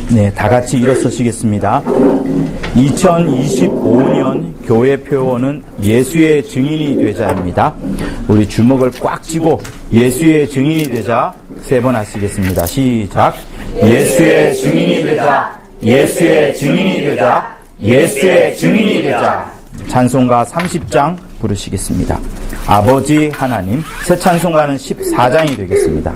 네, 다 같이 일어서시겠습니다. 2025년 교회 표어는 예수의 증인이 되자입니다. 우리 주먹을 꽉 쥐고 예수의 증인이 되자 3번 하시겠습니다. 시작. 예수의 증인이 되자, 예수의 증인이 되자, 예수의 증인이 되자. 찬송가 30장 부르시겠습니다. 아버지 하나님. 새 찬송가는 14장이 되겠습니다.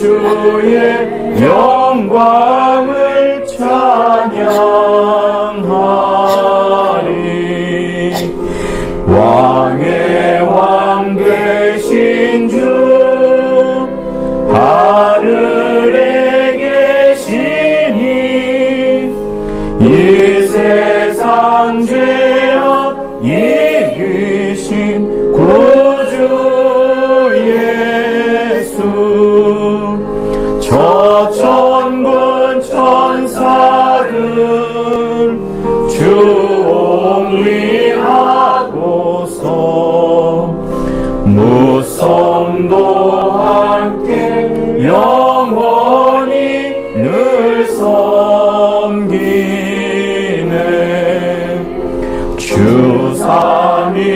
주의 영광을 찬양하리. 왕의 왕 되신 주 하늘에 계시니 이 세상 죄악 이기신 구주 저 천군 천사들 주옹리하고서 무성도 함께 영원히 늘 섬기네. 주 삼위일체께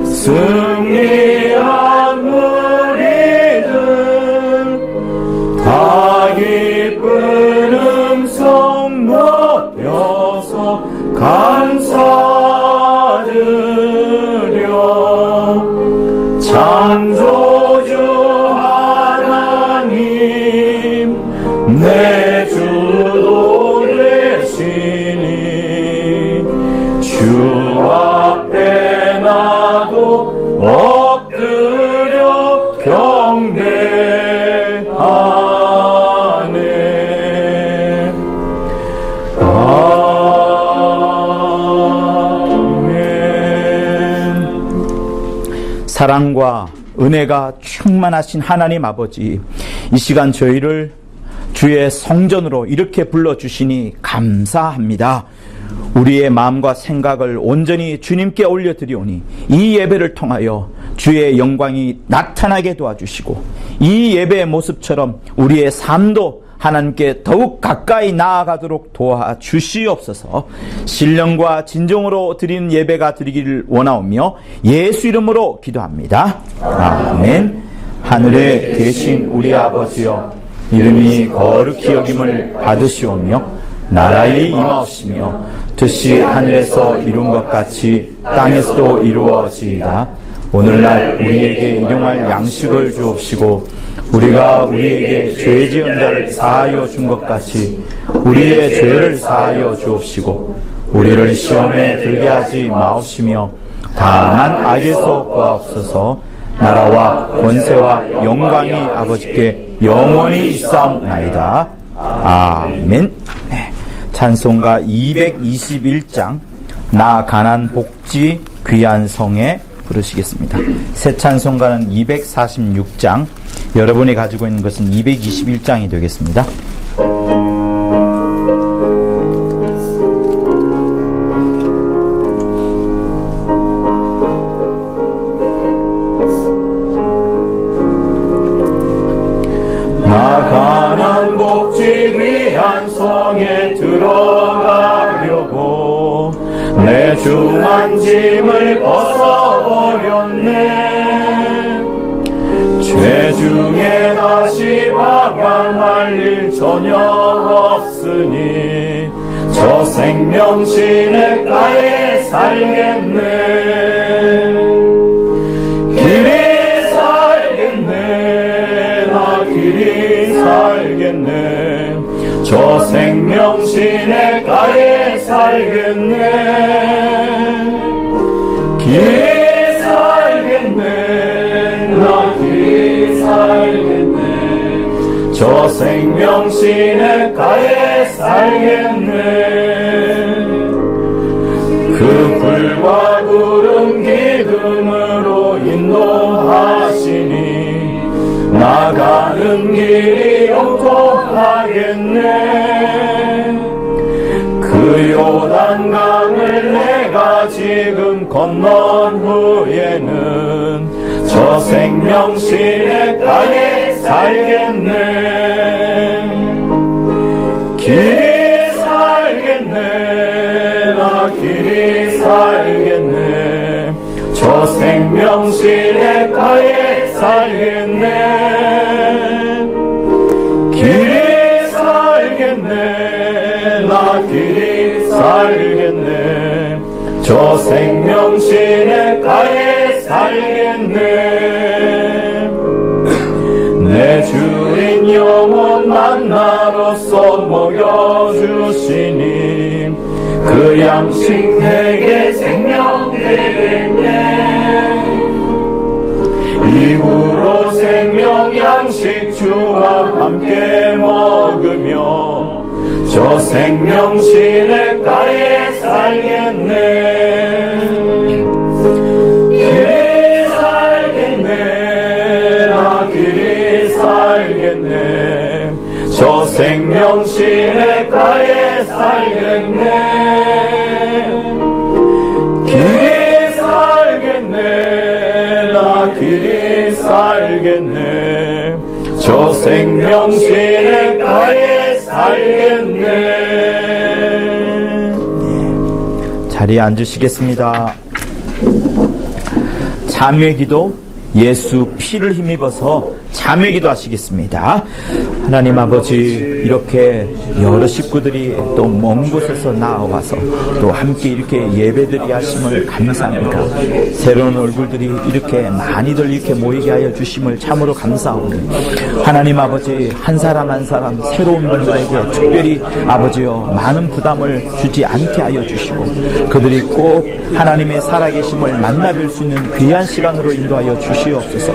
승리한 다 기쁜 음성 높여서 감사드려. 창조주 하나님 내 주도 되시니 주 앞에 나도 엎드려 경배하네. 사랑과 은혜가 충만하신 하나님 아버지, 이 시간 저희를 주의 성전으로 이렇게 불러주시니 감사합니다. 우리의 마음과 생각을 온전히 주님께 올려드리오니 이 예배를 통하여 주의 영광이 나타나게 도와주시고 이 예배의 모습처럼 우리의 삶도 하나님께 더욱 가까이 나아가도록 도와주시옵소서. 신령과 진정으로 드리는 예배가 드리기를 원하오며 예수 이름으로 기도합니다. 아멘. 하늘에 계신 우리 아버지여, 이름이 거룩히 여김을 받으시오며 나라의 임하옵시며 뜻이 하늘에서 이룬 것 같이 땅에서도 이루어지이다. 오늘날 우리에게 일용할 양식을 주옵시고 우리가 우리에게 죄 지은 자를 사하여 준 것 같이 우리의 죄를 사하여 주옵시고 우리를 시험에 들게 하지 마옵시며 다만 악에서 구하옵소서. 나라와 권세와 영광이 아버지께 영원히 있사옵나이다. 아멘. 네. 찬송가 221장 나 가난 복지 귀한 성에 부르시겠습니다. 새 찬송가는 246장, 여러분이 가지고 있는 것은 221장이 되겠습니다. 가난 복지 위한 성에 들어가려고 내 중한 짐을 벗어버렸네. 죄 중에 다시 마감할 일 전혀 없으니 저 생명 시냇가에 살겠네. 길이 살겠네. 나 길이 살겠네. 저 생명 시냇가에 살겠네. 길이 살겠네. 나 길이 살겠네. 저 생명 시냇가에 살겠네. 그 불과 구름 기둥으로 인도하시니 나가는 길이 영통하겠네. 그 요단강을 내가 지금 건넌 후에는 저 생명 시냇가에 살겠네. 길이 살겠네. 나 길이 살겠네. 저 생명 시냇가에 살겠네. 길이 살겠네. 나 길이 살겠네. 저 생명 시냇가에 살겠네. 내 주인 영혼 만나로서 먹여주시니 그 양식 내게 생명 되겠네. 이후로 생명 양식 주와 함께 먹으며 저 생명 시냇가에 살겠네. 길이 살겠네. 나 길이 살겠네. 저 생명 시냇가에 살겠네. 길이 살겠네. 나 길이 살겠네. 저 생명 시냇가에 살겠네. 자리에 앉으시겠습니다. 자매기도 예수 피를 힘입어서 자매기도 하시겠습니다. 하나님 아버지, 이렇게 여러 식구들이 또 먼 곳에서 나와서 또 함께 이렇게 예배드리게 하심을 감사합니다. 새로운 얼굴들이 이렇게 많이들 이렇게 모이게 하여 주심을 참으로 감사하오니 하나님 아버지, 한 사람 한 사람 새로운 분들에게 특별히 아버지여 많은 부담을 주지 않게 하여 주시고 그들이 꼭 하나님의 살아계심을 만나뵐 수 있는 귀한 시간으로 인도하여 주시옵소서.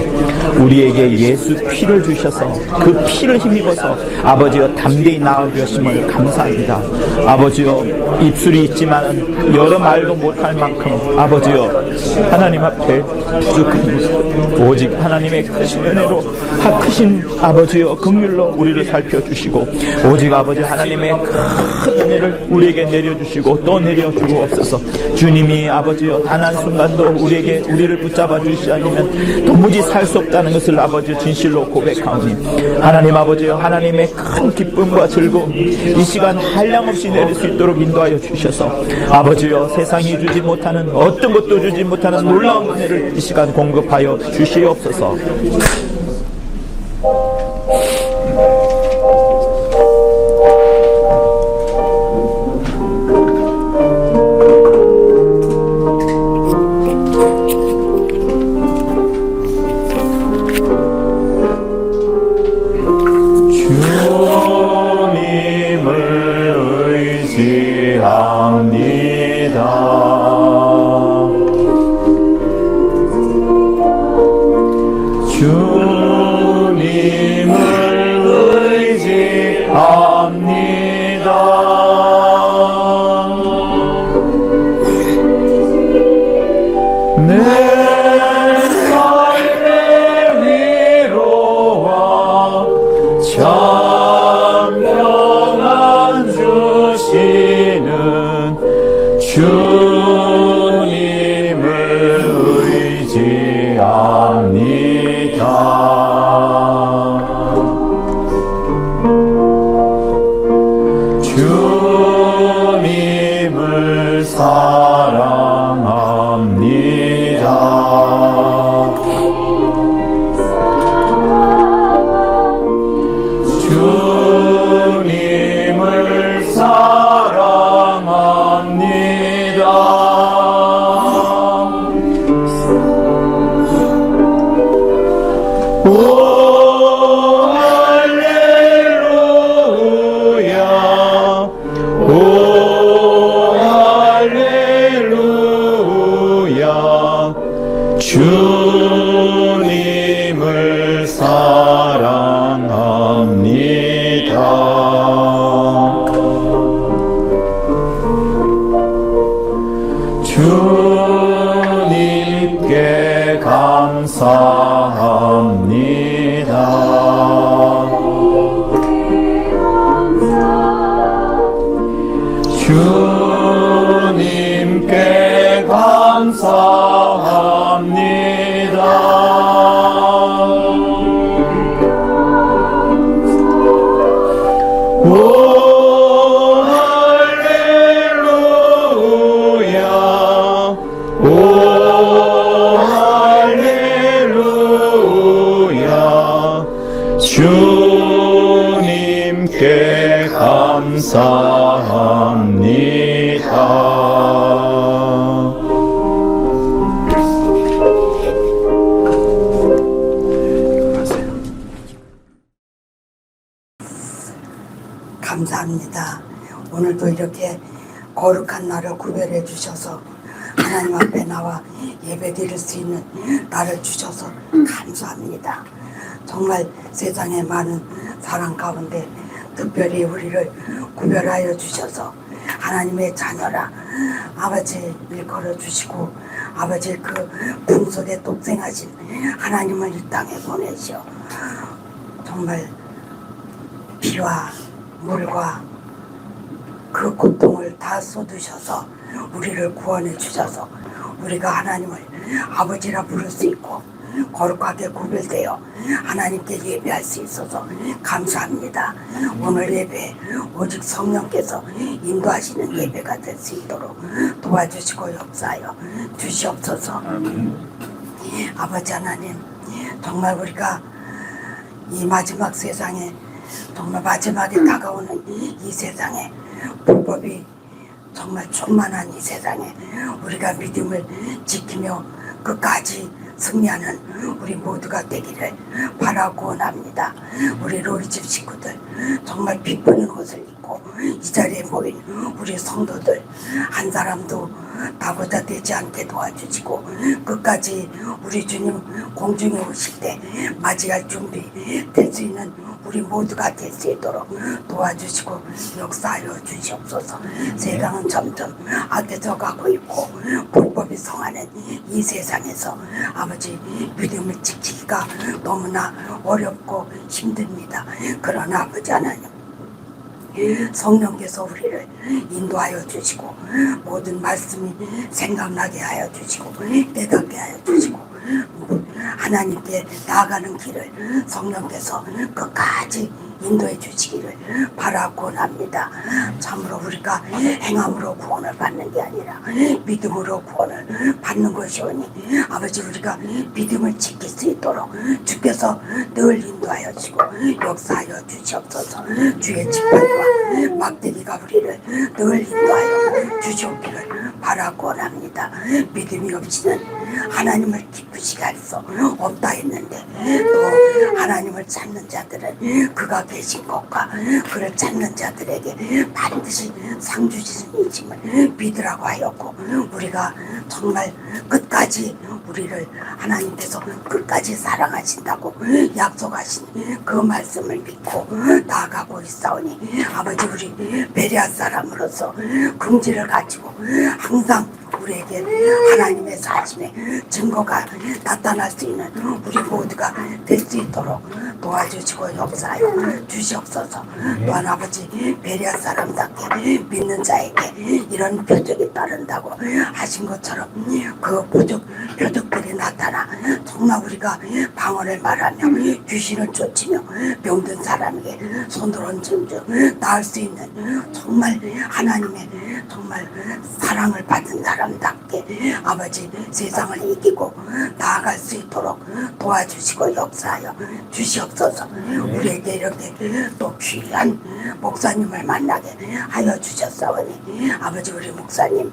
우리에게 예수 피를 주셔서 그 피를 힘입어서 아버지여 담대히 나아가심을 감사합니다. 아버지여, 입술이 있지만 여러 말도 못할 만큼 아버지여 하나님 앞에 부족합니다. 오직 하나님의 크신 은혜로 크신 아버지여 긍휼로 우리를 살펴주시고 오직 아버지 하나님의 큰 은혜를 우리에게 내려주시고 또 내려주고 없어서 주님이 아버지여 단 한순간도 우리를 붙잡아 주시지 않으면 도무지 살 수 없다는 것을 아버지 진실로 고백하오니 하나님 아버지여, 하나님의 큰 기쁨과 즐거움 이 시간 한량없이 내릴 수 있도록 인도하여 주셔서 아버지여 세상이 주지 못하는 어떤 것도 주지 못하는 놀라운 은혜를 이 시간 공급하여 주시옵소서. 주님을 사랑합니다. 오 할렐루야 오 할렐루야 주님을 사랑합니다. 주님께 감사합니다. 주님께 감사합니다. 오 할렐루야 오 할렐루야 주님께 감사합니다. 감사합니다. 오늘도 이렇게 거룩한 날을 구별해 주셔서 하나님 앞에 나와 예배 드릴 수 있는 날을 주셔서 감사합니다. 정말 세상의 많은 사랑 가운데 특별히 우리를 구별하여 주셔서 하나님의 자녀라 아버지 일컬어 주시고 아버지 그 풍속에 독생하신 하나님을 이 땅에 보내시어 정말 피와 물과 그 고통을 다 쏟으셔서 우리를 구원해 주셔서 우리가 하나님을 아버지라 부를 수 있고 거룩하게 구별되어 하나님께 예배할 수 있어서 감사합니다. 오늘 예배 오직 성령께서 인도하시는 예배가 될 수 있도록 도와주시고 역사하여 주시옵소서. 아버지 하나님 정말 우리가 이 마지막 세상에 정말 마지막에 다가오는 이 세상에 불법이 정말 충만한 이 세상에 우리가 믿음을 지키며 끝까지 승리하는 우리 모두가 되기를 바라고 원합니다. 우리 로이집 식구들 정말 빛보는 옷을 입고 이 자리에 모인 우리 성도들 한 사람도 나보다 되지 않게 도와주시고 끝까지 우리 주님 공중에 오실 때 맞이할 준비 될 수 있는 우리 모두가 될 수 있도록 도와주시고 역사하여 주시옵소서. 세상은 점점 악해져 가고 있고 불법이 성하는 이 세상에서 아버지 믿음을 지키기가 너무나 어렵고 힘듭니다. 그러나 아버지 하나님 성령께서 우리를 인도하여 주시고 모든 말씀이 생각나게 하여 주시고 깨닫게 하여 주시고 하나님께 나아가는 길을 성령께서 끝까지 인도해 주시기를 바라고 합니다. 참으로 우리가 행함으로 구원을 받는 게 아니라 믿음으로 구원을 받는 것이오니 아버지 우리가 믿음을 지킬 수 있도록 주께서 늘 인도하여 주시고 역사하여 주시옵소서. 주의 지팡이와 막대기가 우리를 늘 인도하여 주시옵기를 바라고 합니다. 믿음이 없이는 하나님을 기쁘시게 할 수 없다 했는데 또 하나님을 찾는 자들은 그가 계신 것과 그를 찾는 자들에게 반드시 상 주시는 이심을 믿으라고 하였고 우리가 정말 끝까지 우리를 하나님께서 끝까지 사랑하신다고 약속하신 그 말씀을 믿고 나아가고 있사오니 아버지 우리 베레아 사람으로서 긍지를 가지고 항상 우리에게 하나님의 사심의 증거가 나타날 수 있는 우리 모두가 될 수 있도록 도와주시고 역사하여 주시옵소서. 또한 아버지 베레아 사람답게 믿는 자에게 이런 표적이 따른다고 하신 것처럼 그 표적들이 나타나 정말 우리가 방언을 말하며 귀신을 쫓으며 병든 사람에게 손을 얹은 즉 나을 수 있는 정말 하나님의 정말 사랑을 받은 사람답게 아버지 세상을 이기고 나아갈 수 있도록 도와주시고 역사하여 주시옵소서. 우리에게 이렇게 또 귀한 목사님을 만나게 하여 주셨사오니 아버지 우리 목사님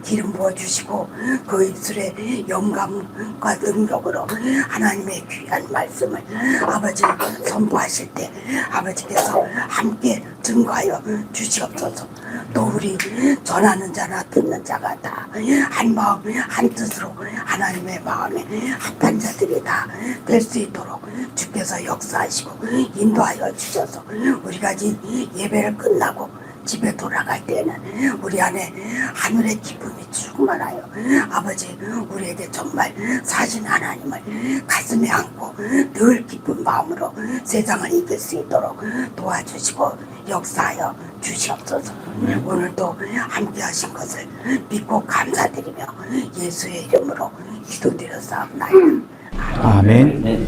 기름 부어주시고 그 입술에 영감과 능력으로 하나님의 귀한 말씀을 아버지 선포하실 때 아버지께서 함께 증거하여 주시옵소서. 또 우리 전하는 자나 듣는 자가 다 한 마음 한 뜻으로 하나님의 마음에 합한 자들이 다 될 수 있도록 주께서 역사하시고 인도하여 주셔서 우리가 이 예배를 끝나고 집에 돌아갈 때는 우리 안에 하늘의 기쁨이 충만하여 아버지 우리에게 정말 사신 하나님을 가슴에 안고 늘 기쁜 마음으로 세상을 이길 수 있도록 도와주시고 역사하여 주시옵소서. 오늘도 함께 하신 것을 믿고 감사드리며 예수의 이름으로 기도드렸사옵나이다. 아멘.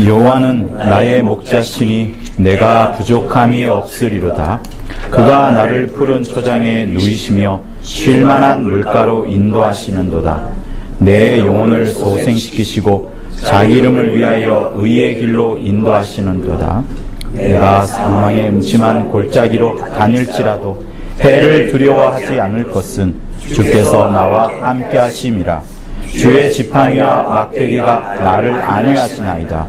여호와는 나의 목자시니 내가 부족함이 없으리로다. 그가 나를 푸른 초장에 누이시며 쉴만한 물가로 인도하시는도다. 내 영혼을 소생시키시고 자기 이름을 위하여 의의 길로 인도하시는도다. 내가 사망의 음침한 골짜기로 다닐지라도 해를 두려워하지 않을 것은 주께서 나와 함께 하심이라. 주의 지팡이와 막대기가 나를 안위하시나이다.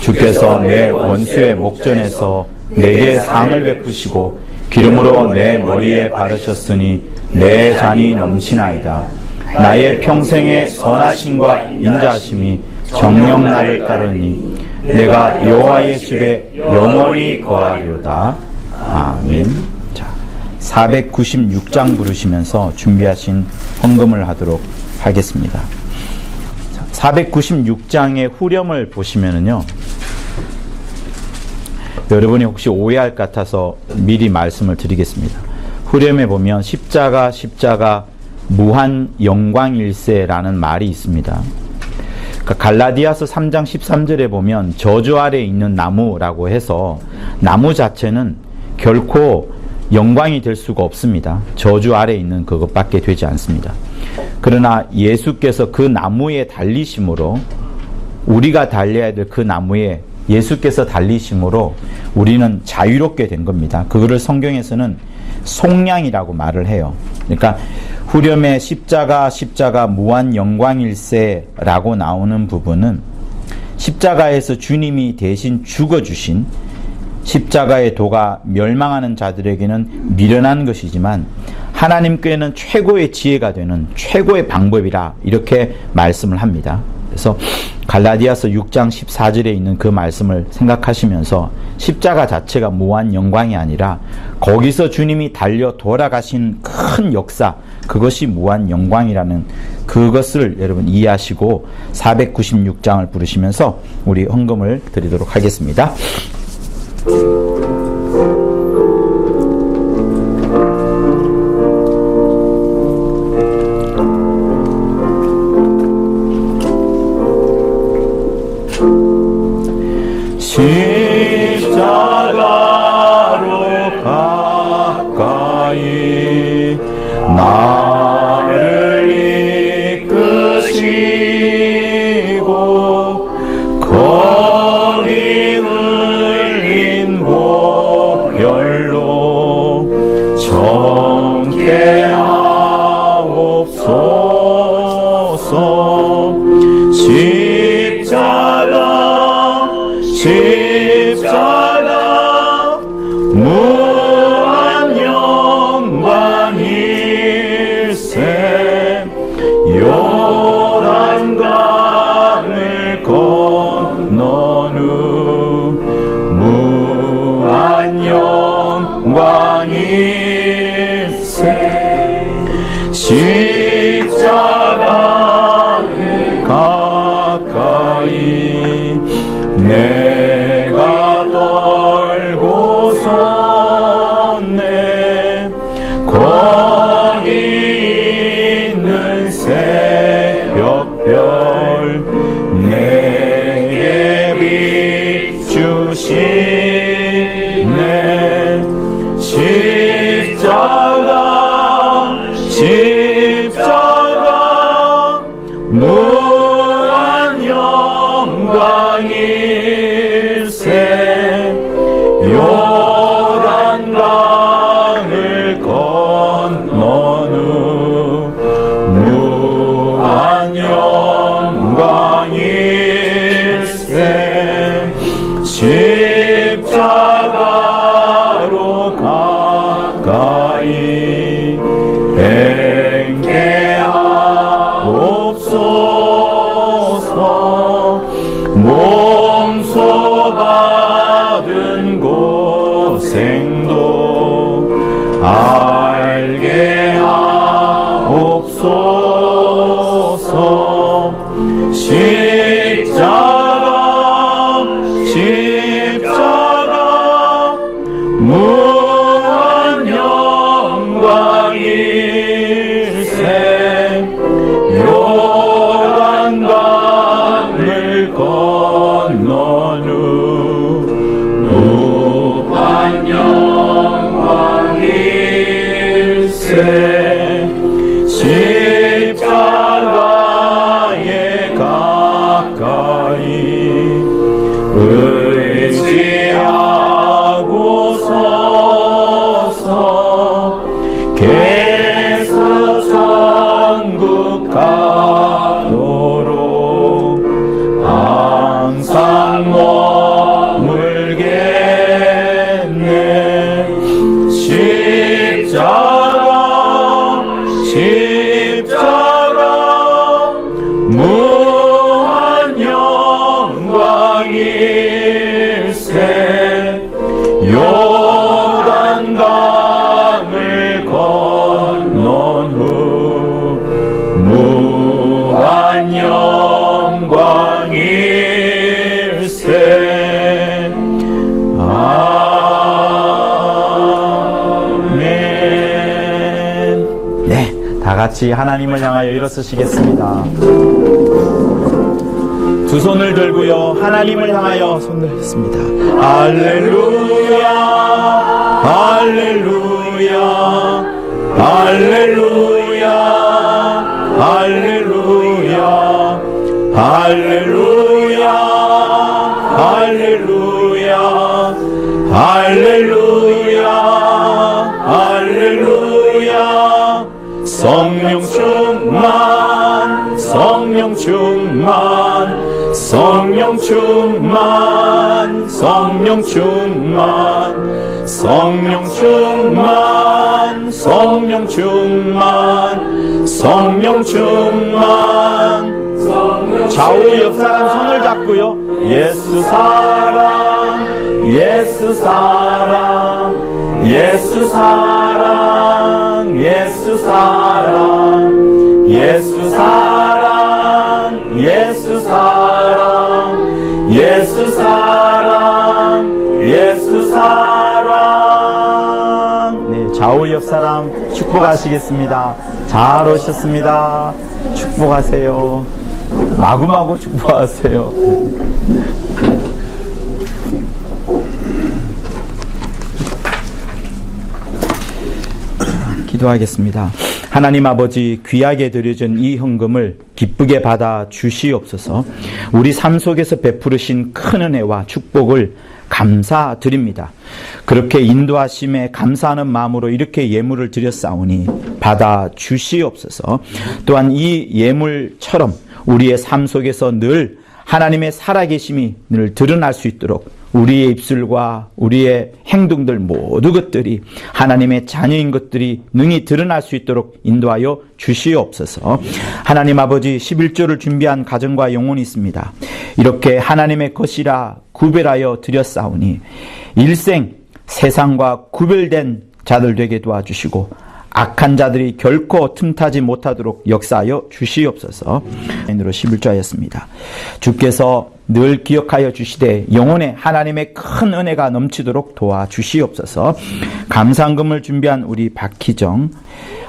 주께서 내 원수의 목전에서 내게 상을 베푸시고 기름으로 내 머리에 바르셨으니 내 잔이 넘치나이다. 나의 평생의 선하심과 인자하심이 정녕 나를 따르니 내가 여호와의 집에 영원히 거하리로다. 아멘. 자, 496장 부르시면서 준비하신 헌금을 하도록 하겠습니다. 496장의 후렴을 보시면은요, 여러분이 혹시 오해할 것 같아서 미리 말씀을 드리겠습니다. 후렴에 보면 십자가 무한 영광일세라는 말이 있습니다. 그러니까 갈라디아서 3장 13절에 보면 저주 아래에 있는 나무라고 해서 나무 자체는 결코 영광이 될 수가 없습니다. 저주 아래에 있는 그것밖에 되지 않습니다. 그러나 예수께서 그 나무에 달리심으로, 우리가 달려야 될 그 나무에 예수께서 달리심으로 우리는 자유롭게 된 겁니다. 그거를 성경에서는 속량이라고 말을 해요. 그러니까 후렴에 십자가 무한 영광일세라고 나오는 부분은 십자가에서 주님이 대신 죽어주신, 십자가의 도가 멸망하는 자들에게는 미련한 것이지만 하나님께는 최고의 지혜가 되는 최고의 방법이라 이렇게 말씀을 합니다. 그래서 갈라디아서 6장 14절에 있는 그 말씀을 생각하시면서 십자가 자체가 무한 영광이 아니라 거기서 주님이 달려 돌아가신 큰 역사, 그것이 무한 영광이라는 그것을 여러분 이해하시고 496장을 부르시면서 우리 헌금을 드리도록 하겠습니다. 십자가로 가까이 나를 이끄시고 거리 흘린 보혈로 정케하옵소서. 십자가 무한 영광일세. 요단강을 건넌 후 무한 영광일세. 바로 가까이 행케하옵소서. 몸소 받은 고생도 알게 하옵소서. 십자가 무한 영광일세. 요단강을 건넌 후 무한 영광일세. 십자가에 가까이 의지하고 서서 계속 천국 가도록 항상 머물겠네. 십자가 무한 영광일세. 요단강을 건넌 후 무한 영광일세. 아멘. 네, 다 같이 하나님을 향하여 일어서시겠습니다. 두 손을 들고요, 하나님을 향하여 손을 들겠습니다. 할렐루야, 할렐루야, 할렐루야, 할렐루야, 할렐루야, 할렐루야, 할렐루야, 할렐루야. 성령 충만, 성령 충만, 성령 충만, 성령 충만, 성령 충만, 성령 충만, 성령 충만. 좌우 옆 사람 손을 잡고요, 예수 사랑, 예수 사랑, 예수 사랑, 예수 사랑, 예수 사랑, 예수 사랑, 예수 사랑, 예수 사랑. 네, 좌우 옆 사람 축복하시겠습니다. 잘 오셨습니다. 축복하세요. 마구마구 축복하세요. 기도하겠습니다. 하나님 아버지, 귀하게 드려진 이 헌금을 기쁘게 받아 주시옵소서. 우리 삶 속에서 베푸르신 큰 은혜와 축복을 감사드립니다. 그렇게 인도하심에 감사하는 마음으로 이렇게 예물을 드렸사오니 받아 주시옵소서. 또한 이 예물처럼 우리의 삶 속에서 늘 하나님의 살아계심이 늘 드러날 수 있도록 우리의 입술과 우리의 행동들 모두 것들이 하나님의 자녀인 것들이 능히 드러날 수 있도록 인도하여 주시옵소서. 하나님 아버지, 11조를 준비한 가정과 영혼이 있습니다. 이렇게 하나님의 것이라 구별하여 드렸사오니 일생 세상과 구별된 자들 되게 도와주시고 악한 자들이 결코 틈타지 못하도록 역사하여 주시옵소서. 으로 11조하였습니다. 주께서 늘 기억하여 주시되 영혼에 하나님의 큰 은혜가 넘치도록 도와주시옵소서. 감상금을 준비한 우리 박희정,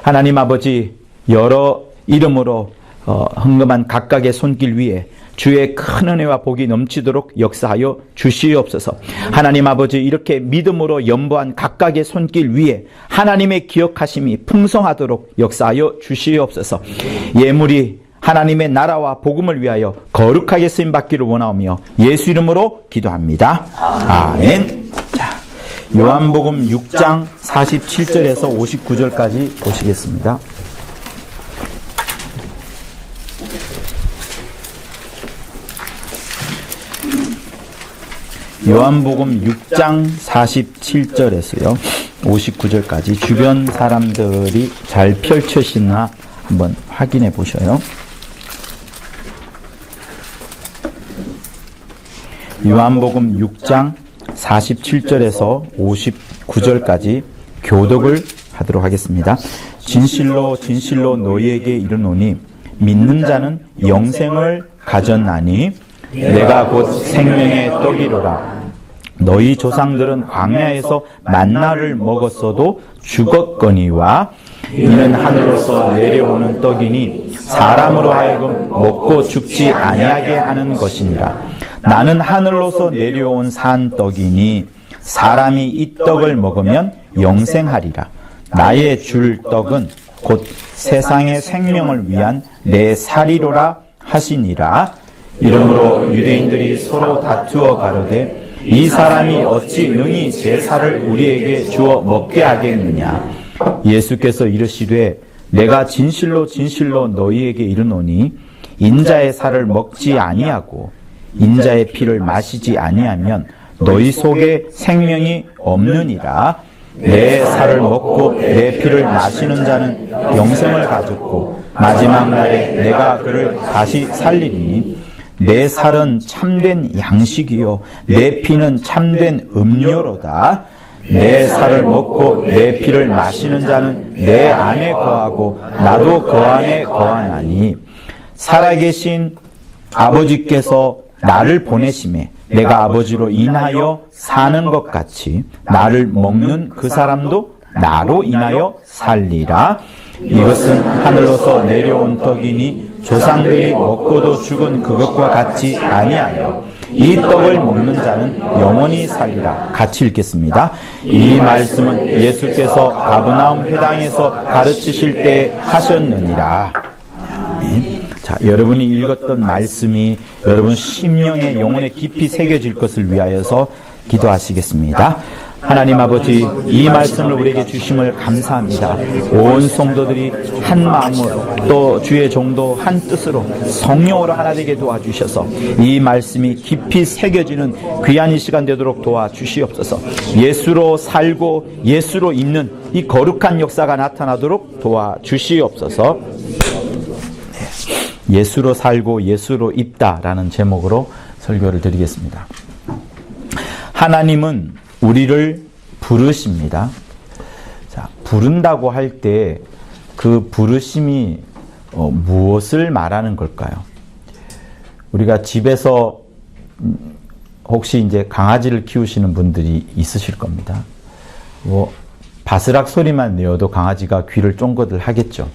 하나님 아버지, 여러 이름으로 헌금한 각각의 손길 위에 주의 큰 은혜와 복이 넘치도록 역사하여 주시옵소서. 하나님 아버지, 이렇게 믿음으로 연보한 각각의 손길 위에 하나님의 기억하심이 풍성하도록 역사하여 주시옵소서. 예물이 하나님의 나라와 복음을 위하여 거룩하게 쓰임받기를 원하오며 예수 이름으로 기도합니다. 아멘. 자, 요한복음 6장 47절에서 59절까지 보시겠습니다. 요한복음 6장 47절에서요 59절까지 주변 사람들이 잘 펼쳐지나 한번 확인해 보셔요. 요한복음 6장 47절에서 59절까지 교독을 하도록 하겠습니다. 진실로 진실로 너희에게 이르노니 믿는 자는 영생을 가졌나니 내가 곧 생명의 떡이로라. 너희 조상들은 광야에서 만나를 먹었어도 죽었거니와 이는 하늘로서 내려오는 떡이니 사람으로 하여금 먹고 죽지 아니하게 하는 것이니라. 나는 하늘로서 내려온 산 떡이니 사람이 이 떡을 먹으면 영생하리라. 나의 줄 떡은 곧 세상의 생명을 위한 내 살이로라 하시니라. 이러므로 유대인들이 서로 다투어 가로되 이 사람이 어찌 능히 제 살을 우리에게 주어 먹게 하겠느냐. 예수께서 이르시되 내가 진실로 진실로 너희에게 이르노니 인자의 살을 먹지 아니하고 인자의 피를 마시지 아니하면 너희 속에 생명이 없느니라. 내 살을 먹고 내 피를 마시는 자는 영생을 가졌고 마지막 날에 내가 그를 다시 살리리니 내 살은 참된 양식이요 내 피는 참된 음료로다. 내 살을 먹고 내 피를 마시는 자는 내 안에 거하고 나도 그 안에 거하나니 살아계신 아버지께서 나를 보내심에 내가 아버지로 인하여 사는 것 같이 나를 먹는 그 사람도 나로 인하여 살리라. 이것은 하늘로서 내려온 떡이니 조상들이 먹고도 죽은 그것과 같지 아니하여 이 떡을 먹는 자는 영원히 살리라. 같이 읽겠습니다. 이 말씀은 예수께서 가버나움 회당에서 가르치실 때 하셨느니라. 자, 여러분이 읽었던 말씀이 여러분 심령의 영혼에 깊이 새겨질 것을 위하여서 기도하시겠습니다. 하나님 아버지, 이 말씀을 우리에게 주심을 감사합니다. 온 성도들이 한 마음으로 또 주의 종도 한 뜻으로 성령으로 하나 되게 도와주셔서 이 말씀이 깊이 새겨지는 귀한 이 시간 되도록 도와주시옵소서. 예수로 살고 예수로 있는 이 거룩한 역사가 나타나도록 도와주시옵소서. 예수로 살고 예수로 있다라는 제목으로 설교를 드리겠습니다. 하나님은 우리를 부르십니다. 자, 부른다고 할 때 그 부르심이 무엇을 말하는 걸까요? 우리가 집에서 혹시 이제 강아지를 키우시는 분들이 있으실 겁니다. 바스락 소리만 내어도 강아지가 귀를 쫑긋을 하겠죠.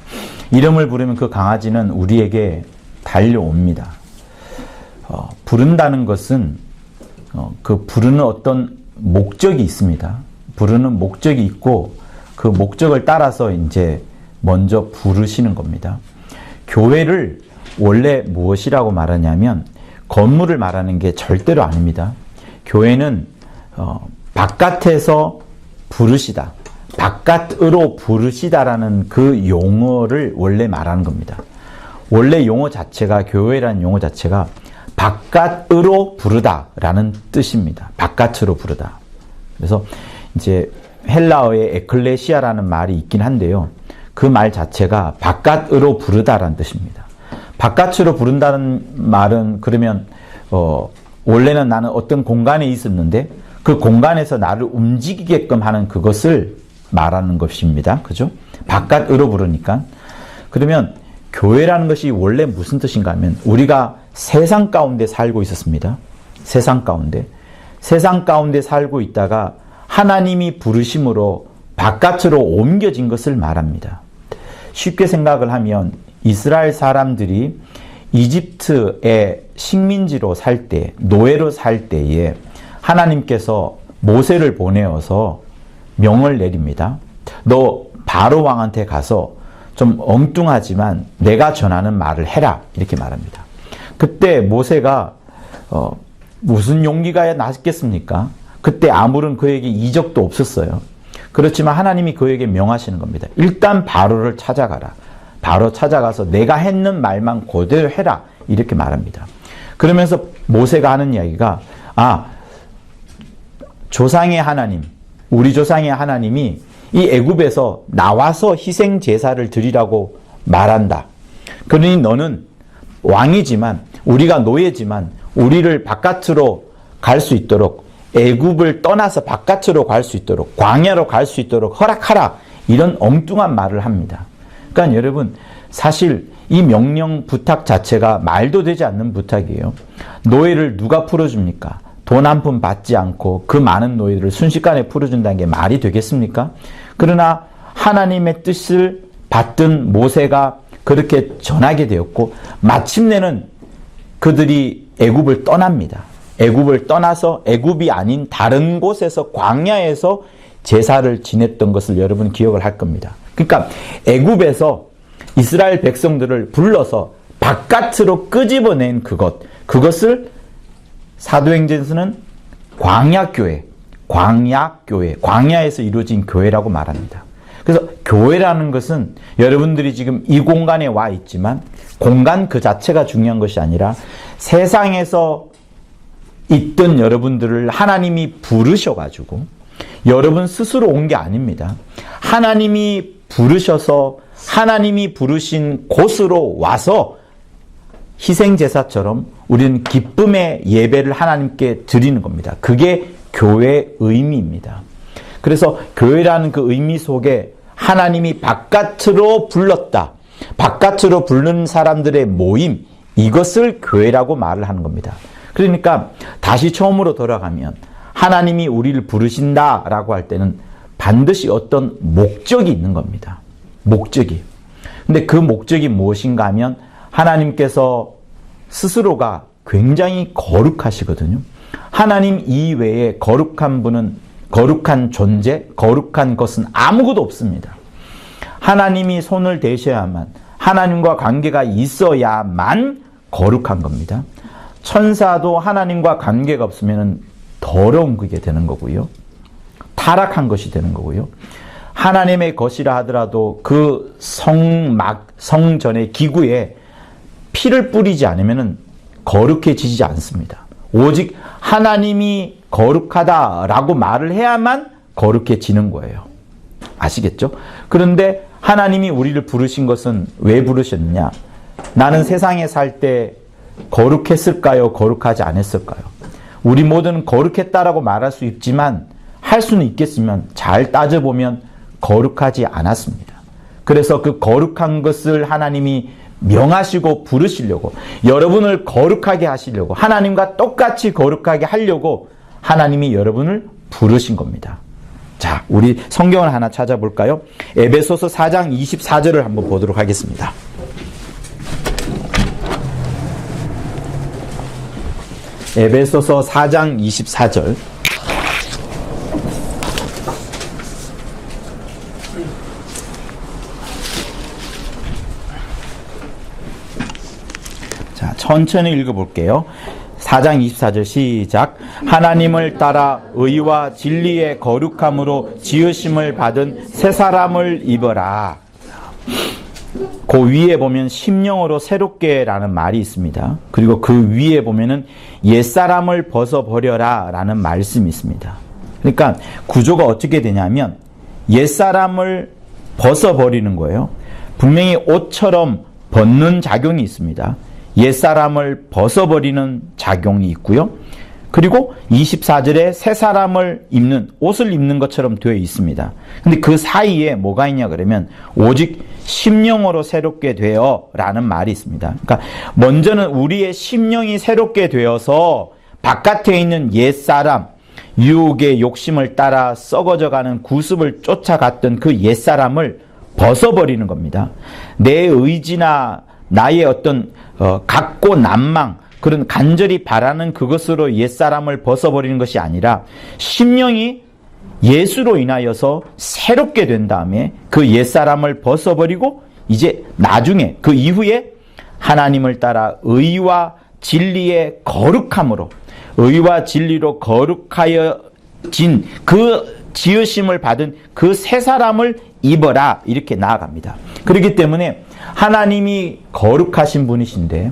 이름을 부르면 그 강아지는 우리에게 달려옵니다. 부른다는 것은 그 부르는 어떤 목적이 있습니다. 부르는 목적이 있고 그 목적을 따라서 이제 먼저 부르시는 겁니다. 교회를 원래 무엇이라고 말하냐면 건물을 말하는 게 절대로 아닙니다. 교회는 바깥에서 부르시다, 바깥으로 부르시다라는 그 용어를 원래 말하는 겁니다. 원래 용어 자체가, 교회라는 용어 자체가 바깥으로 부르다라는 뜻입니다. 바깥으로 부르다. 그래서 이제 헬라어에 에클레시아라는 말이 있긴 한데요. 그 말 자체가 바깥으로 부르다라는 뜻입니다. 바깥으로 부른다는 말은 그러면 원래는 나는 어떤 공간에 있었는데 그 공간에서 나를 움직이게끔 하는 그것을 말하는 것입니다. 그죠? 바깥으로 부르니까. 그러면 교회라는 것이 원래 무슨 뜻인가 하면 우리가 세상 가운데 살고 있었습니다. 세상 가운데. 세상 가운데 살고 있다가 하나님이 부르심으로 바깥으로 옮겨진 것을 말합니다. 쉽게 생각을 하면 이스라엘 사람들이 이집트의 식민지로 살 때, 노예로 살 때에 하나님께서 모세를 보내어서 명을 내립니다. 너 바로 왕한테 가서 좀 엉뚱하지만 내가 전하는 말을 해라. 이렇게 말합니다. 그때 모세가 무슨 용기가 났겠습니까? 그때 아무런 그에게 이적도 없었어요. 그렇지만 하나님이 그에게 명하시는 겁니다. 일단 바로를 찾아가라. 바로 찾아가서 내가 했는 말만 그대로 해라. 이렇게 말합니다. 그러면서 모세가 하는 이야기가 조상의 하나님, 우리 조상의 하나님이 이 애굽에서 나와서 희생 제사를 드리라고 말한다. 그러니 너는 왕이지만, 우리가 노예지만 우리를 바깥으로 갈 수 있도록, 애굽을 떠나서 바깥으로 갈 수 있도록, 광야로 갈 수 있도록 허락하라. 이런 엉뚱한 말을 합니다. 그러니까 여러분, 사실 이 명령 부탁 자체가 말도 되지 않는 부탁이에요. 노예를 누가 풀어줍니까? 돈 한 푼 받지 않고 그 많은 노예들을 순식간에 풀어준다는 게 말이 되겠습니까? 그러나 하나님의 뜻을 받든 모세가 그렇게 전하게 되었고, 마침내는 그들이 애굽을 떠납니다. 애굽을 떠나서 애굽이 아닌 다른 곳에서, 광야에서 제사를 지냈던 것을 여러분 기억을 할 겁니다. 그러니까 애굽에서 이스라엘 백성들을 불러서 바깥으로 끄집어낸 그것을 사도행전에서는 광야교회, 광야에서 이루어진 교회라고 말합니다. 그래서 교회라는 것은 여러분들이 지금 이 공간에 와 있지만 공간 그 자체가 중요한 것이 아니라 세상에서 있던 여러분들을 하나님이 부르셔가지고 여러분 스스로 온 게 아닙니다. 하나님이 부르셔서 하나님이 부르신 곳으로 와서 희생제사처럼 우리는 기쁨의 예배를 하나님께 드리는 겁니다. 그게 교회의 의미입니다. 그래서 교회라는 그 의미 속에 하나님이 바깥으로 불렀다. 바깥으로 부르는 사람들의 모임, 이것을 교회라고 말을 하는 겁니다. 그러니까 다시 처음으로 돌아가면 하나님이 우리를 부르신다라고 할 때는 반드시 어떤 목적이 있는 겁니다. 목적이. 근데 그 목적이 무엇인가 하면 하나님께서 스스로가 굉장히 거룩하시거든요. 하나님 이외에 거룩한 분은, 거룩한 존재, 거룩한 것은 아무것도 없습니다. 하나님이 손을 대셔야만, 하나님과 관계가 있어야만 거룩한 겁니다. 천사도 하나님과 관계가 없으면 더러운 그게 되는 거고요. 타락한 것이 되는 거고요. 하나님의 것이라 하더라도 그 성전의 기구에 피를 뿌리지 않으면 거룩해지지 않습니다. 오직 하나님이 거룩하다라고 말을 해야만 거룩해지는 거예요. 아시겠죠? 그런데 하나님이 우리를 부르신 것은 왜 부르셨느냐? 나는 세상에 살 때 거룩했을까요? 거룩하지 않았을까요? 우리 모두는 거룩했다라고 말할 수 있지만, 할 수는 있겠지만 잘 따져보면 거룩하지 않았습니다. 그래서 그 거룩한 것을 하나님이 명하시고 부르시려고, 여러분을 거룩하게 하시려고, 하나님과 똑같이 거룩하게 하려고 하나님이 여러분을 부르신 겁니다. 자, 우리 성경을 하나 찾아볼까요? 에베소서 4장 24절을 한번 보도록 하겠습니다. 에베소서 4장 24절. 자, 천천히 읽어볼게요. 4장 24절 시작. 하나님을 따라 의와 진리의 거룩함으로 지으심을 받은 새 사람을 입어라. 그 위에 보면 심령으로 새롭게 라는 말이 있습니다. 그리고 그 위에 보면은 옛사람을 벗어버려라 라는 말씀이 있습니다. 그러니까 구조가 어떻게 되냐면 옛사람을 벗어버리는 거예요. 분명히 옷처럼 벗는 작용이 있습니다. 옛사람을 벗어버리는 작용이 있고요. 그리고 24절에 새 사람을 입는, 옷을 입는 것처럼 되어 있습니다. 근데 그 사이에 뭐가 있냐 그러면 오직 심령으로 새롭게 되어 라는 말이 있습니다. 그러니까 먼저는 우리의 심령이 새롭게 되어서 바깥에 있는 옛사람, 유혹의 욕심을 따라 썩어져가는 구습을 쫓아갔던 그 옛사람을 벗어버리는 겁니다. 내 의지나 나의 어떤 각고 난망, 그런 간절히 바라는 그것으로 옛사람을 벗어버리는 것이 아니라 심령이 예수로 인하여서 새롭게 된 다음에 그 옛사람을 벗어버리고 이제 나중에 그 이후에 하나님을 따라 의와 진리의 거룩함으로, 의와 진리로 거룩하여진 그 지으심을 받은 그 새 사람을 입어라, 이렇게 나아갑니다. 그렇기 때문에 하나님이 거룩하신 분이신데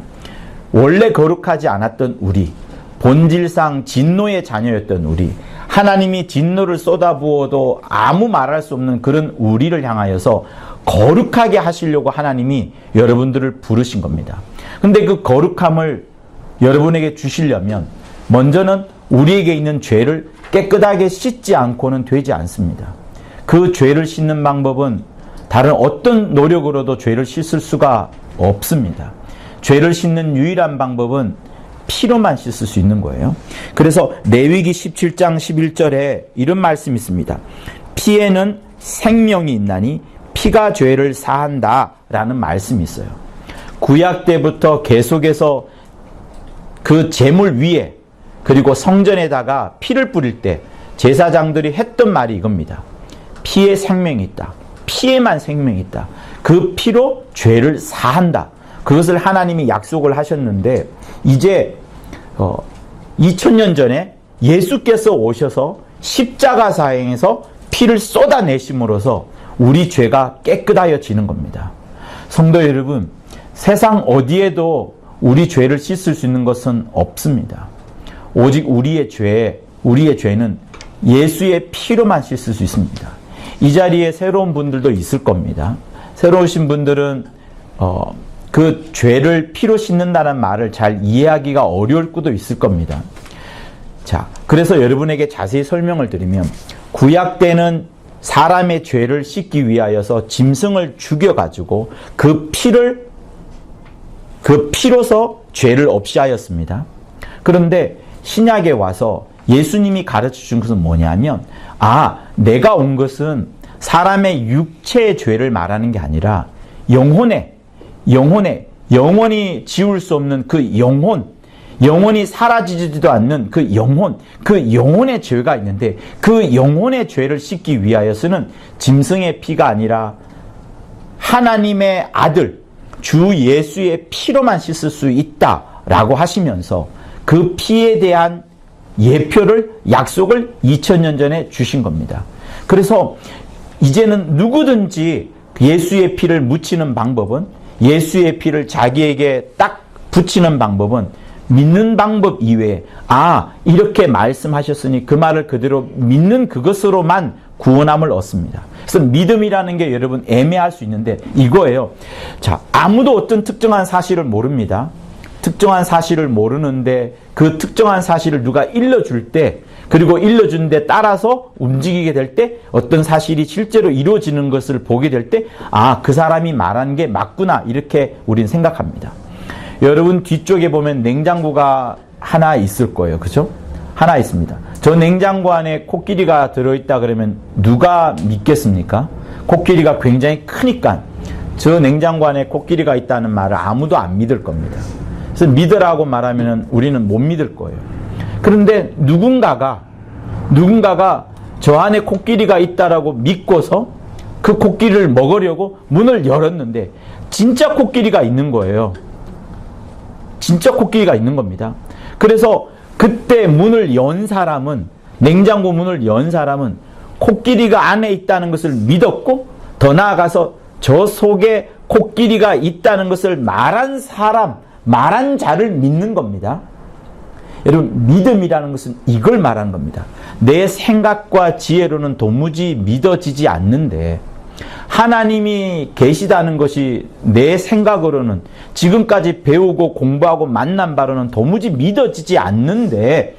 원래 거룩하지 않았던 우리, 본질상 진노의 자녀였던 우리, 하나님이 진노를 쏟아부어도 아무 말할 수 없는 그런 우리를 향하여서 거룩하게 하시려고 하나님이 여러분들을 부르신 겁니다. 근데 그 거룩함을 여러분에게 주시려면 먼저는 우리에게 있는 죄를 깨끗하게 씻지 않고는 되지 않습니다. 그 죄를 씻는 방법은 다른 어떤 노력으로도 죄를 씻을 수가 없습니다. 죄를 씻는 유일한 방법은 피로만 씻을 수 있는 거예요. 그래서 레위기 17장 11절에 이런 말씀이 있습니다. 피에는 생명이 있나니 피가 죄를 사한다 라는 말씀이 있어요. 구약 때부터 계속해서 그 제물 위에 그리고 성전에다가 피를 뿌릴 때 제사장들이 했던 말이 이겁니다. 피에 생명이 있다. 피에만 생명이 있다. 그 피로 죄를 사한다. 그것을 하나님이 약속을 하셨는데 이제 2000년 전에 예수께서 오셔서 십자가 사행에서 피를 쏟아내심으로써 우리 죄가 깨끗하여지는 겁니다. 성도 여러분, 세상 어디에도 우리 죄를 씻을 수 있는 것은 없습니다. 오직 우리의 죄는 예수의 피로만 씻을 수 있습니다. 이 자리에 새로운 분들도 있을 겁니다. 새로 오신 분들은 그 죄를 피로 씻는다는 말을 잘 이해하기가 어려울 수도 있을 겁니다. 자, 그래서 여러분에게 자세히 설명을 드리면 구약 때는 사람의 죄를 씻기 위하여서 짐승을 죽여가지고 그 피로서 죄를 없이 하였습니다. 그런데 신약에 와서 예수님이 가르쳐 준 것은 뭐냐면 내가 온 것은 사람의 육체의 죄를 말하는 게 아니라 영원히 지울 수 없는 그 영원히 사라지지도 않는 그 영혼의 죄가 있는데 그 영혼의 죄를 씻기 위하여서는 짐승의 피가 아니라 하나님의 아들 주 예수의 피로만 씻을 수 있다라고 하시면서 그 피에 대한 약속을 2000년 전에 주신 겁니다. 그래서 이제는 누구든지 예수의 피를 묻히는 방법은 예수의 피를 자기에게 딱 붙이는 방법은 믿는 방법 이외에 이렇게 말씀하셨으니 그 말을 그대로 믿는 그것으로만 구원함을 얻습니다. 그래서 믿음이라는 게 여러분 애매할 수 있는데 이거예요. 자, 아무도 어떤 특정한 사실을 모릅니다. 특정한 사실을 모르는데 그 특정한 사실을 누가 일러줄 때 그리고 일러준 데 따라서 움직이게 될 때 어떤 사실이 실제로 이루어지는 것을 보게 될 때 그 사람이 말한 게 맞구나 이렇게 우린 생각합니다. 여러분 뒤쪽에 보면 냉장고가 하나 있을 거예요. 그죠? 하나 있습니다. 저 냉장고 안에 코끼리가 들어있다 그러면 누가 믿겠습니까? 코끼리가 굉장히 크니까 저 냉장고 안에 코끼리가 있다는 말을 아무도 안 믿을 겁니다. 그래서 믿으라고 말하면 우리는 못 믿을 거예요. 그런데 누군가가 저 안에 코끼리가 있다라고 믿고서 그 코끼리를 먹으려고 문을 열었는데 진짜 코끼리가 있는 거예요. 진짜 코끼리가 있는 겁니다. 그래서 그때 냉장고 문을 연 사람은 코끼리가 안에 있다는 것을 믿었고 더 나아가서 저 속에 코끼리가 있다는 것을 말한 자를 믿는 겁니다. 여러분, 믿음이라는 것은 이걸 말하는 겁니다. 내 생각과 지혜로는 도무지 믿어지지 않는데 하나님이 계시다는 것이 내 생각으로는 지금까지 배우고 공부하고 만난 바로는 도무지 믿어지지 않는데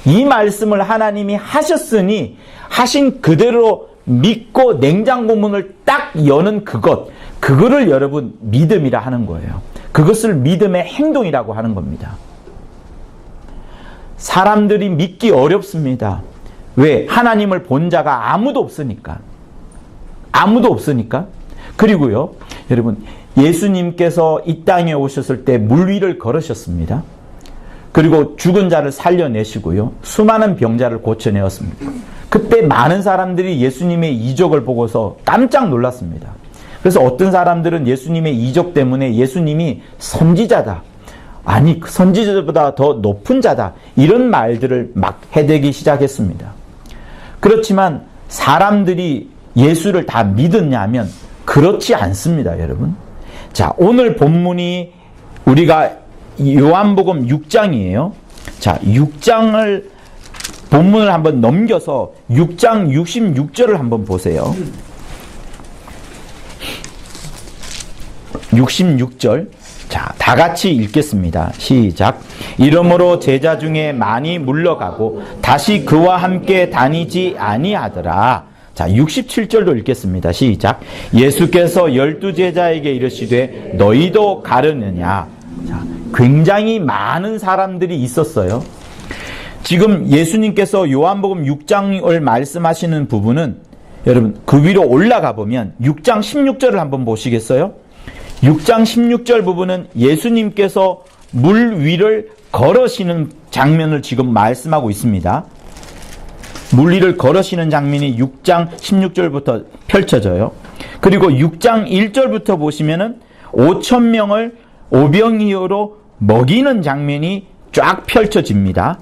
이 말씀을 하나님이 하셨으니 하신 그대로 믿고 냉장고 문을 딱 여는 그거를 여러분 믿음이라 하는 거예요. 그것을 믿음의 행동이라고 하는 겁니다. 사람들이 믿기 어렵습니다. 왜? 하나님을 본 자가 아무도 없으니까. 그리고요, 여러분, 예수님께서 이 땅에 오셨을 때 물 위를 걸으셨습니다. 그리고 죽은 자를 살려내시고요, 수많은 병자를 고쳐내었습니다. 그때 많은 사람들이 예수님의 이적을 보고서 깜짝 놀랐습니다. 그래서 어떤 사람들은 예수님의 이적 때문에 예수님이 선지자다, 선지자보다 더 높은 자다, 이런 말들을 막 해대기 시작했습니다. 그렇지만 사람들이 예수를 다 믿었냐면 그렇지 않습니다, 여러분. 자, 오늘 본문이 우리가 요한복음 6장이에요. 자, 6장을 본문을 한번 넘겨서 6장 66절을 한번 보세요. 66절. 자, 다 같이 읽겠습니다. 시작. 이러므로 제자 중에 많이 물러가고 다시 그와 함께 다니지 아니하더라. 자, 67절도 읽겠습니다. 시작. 예수께서 12제자에게 이르시되 너희도 가르느냐. 자, 굉장히 많은 사람들이 있었어요. 지금 예수님께서 요한복음 6장을 말씀하시는 부분은 여러분 그 위로 올라가 보면 6장 16절을 한번 보시겠어요? 6장 16절 부분은 예수님께서 물 위를 걸으시는 장면을 지금 말씀하고 있습니다. 물 위를 걸으시는 장면이 6장 16절부터 펼쳐져요. 그리고 6장 1절부터 보시면은 5,000명을 오병이어로 먹이는 장면이 쫙 펼쳐집니다.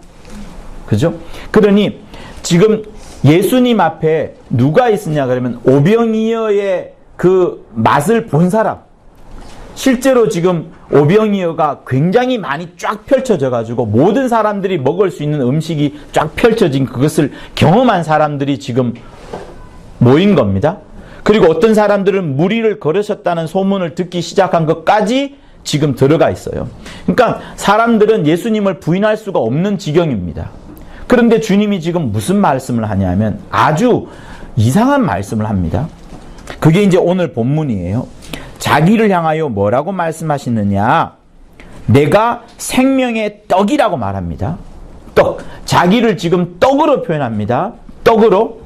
그죠? 그러니 지금 예수님 앞에 누가 있으냐 그러면 오병이어의 그 맛을 본 사람, 실제로 지금 오병이어가 굉장히 많이 쫙 펼쳐져 가지고 모든 사람들이 먹을 수 있는 음식이 쫙 펼쳐진 그것을 경험한 사람들이 지금 모인 겁니다. 그리고 어떤 사람들은 물 위를 걸으셨다는 소문을 듣기 시작한 것까지 지금 들어가 있어요. 그러니까 사람들은 예수님을 부인할 수가 없는 지경입니다. 그런데 주님이 지금 무슨 말씀을 하냐면 아주 이상한 말씀을 합니다. 그게 이제 오늘 본문이에요. 자기를 향하여 뭐라고 말씀하시느냐? 내가 생명의 떡이라고 말합니다. 떡. 자기를 지금 떡으로 표현합니다. 떡으로.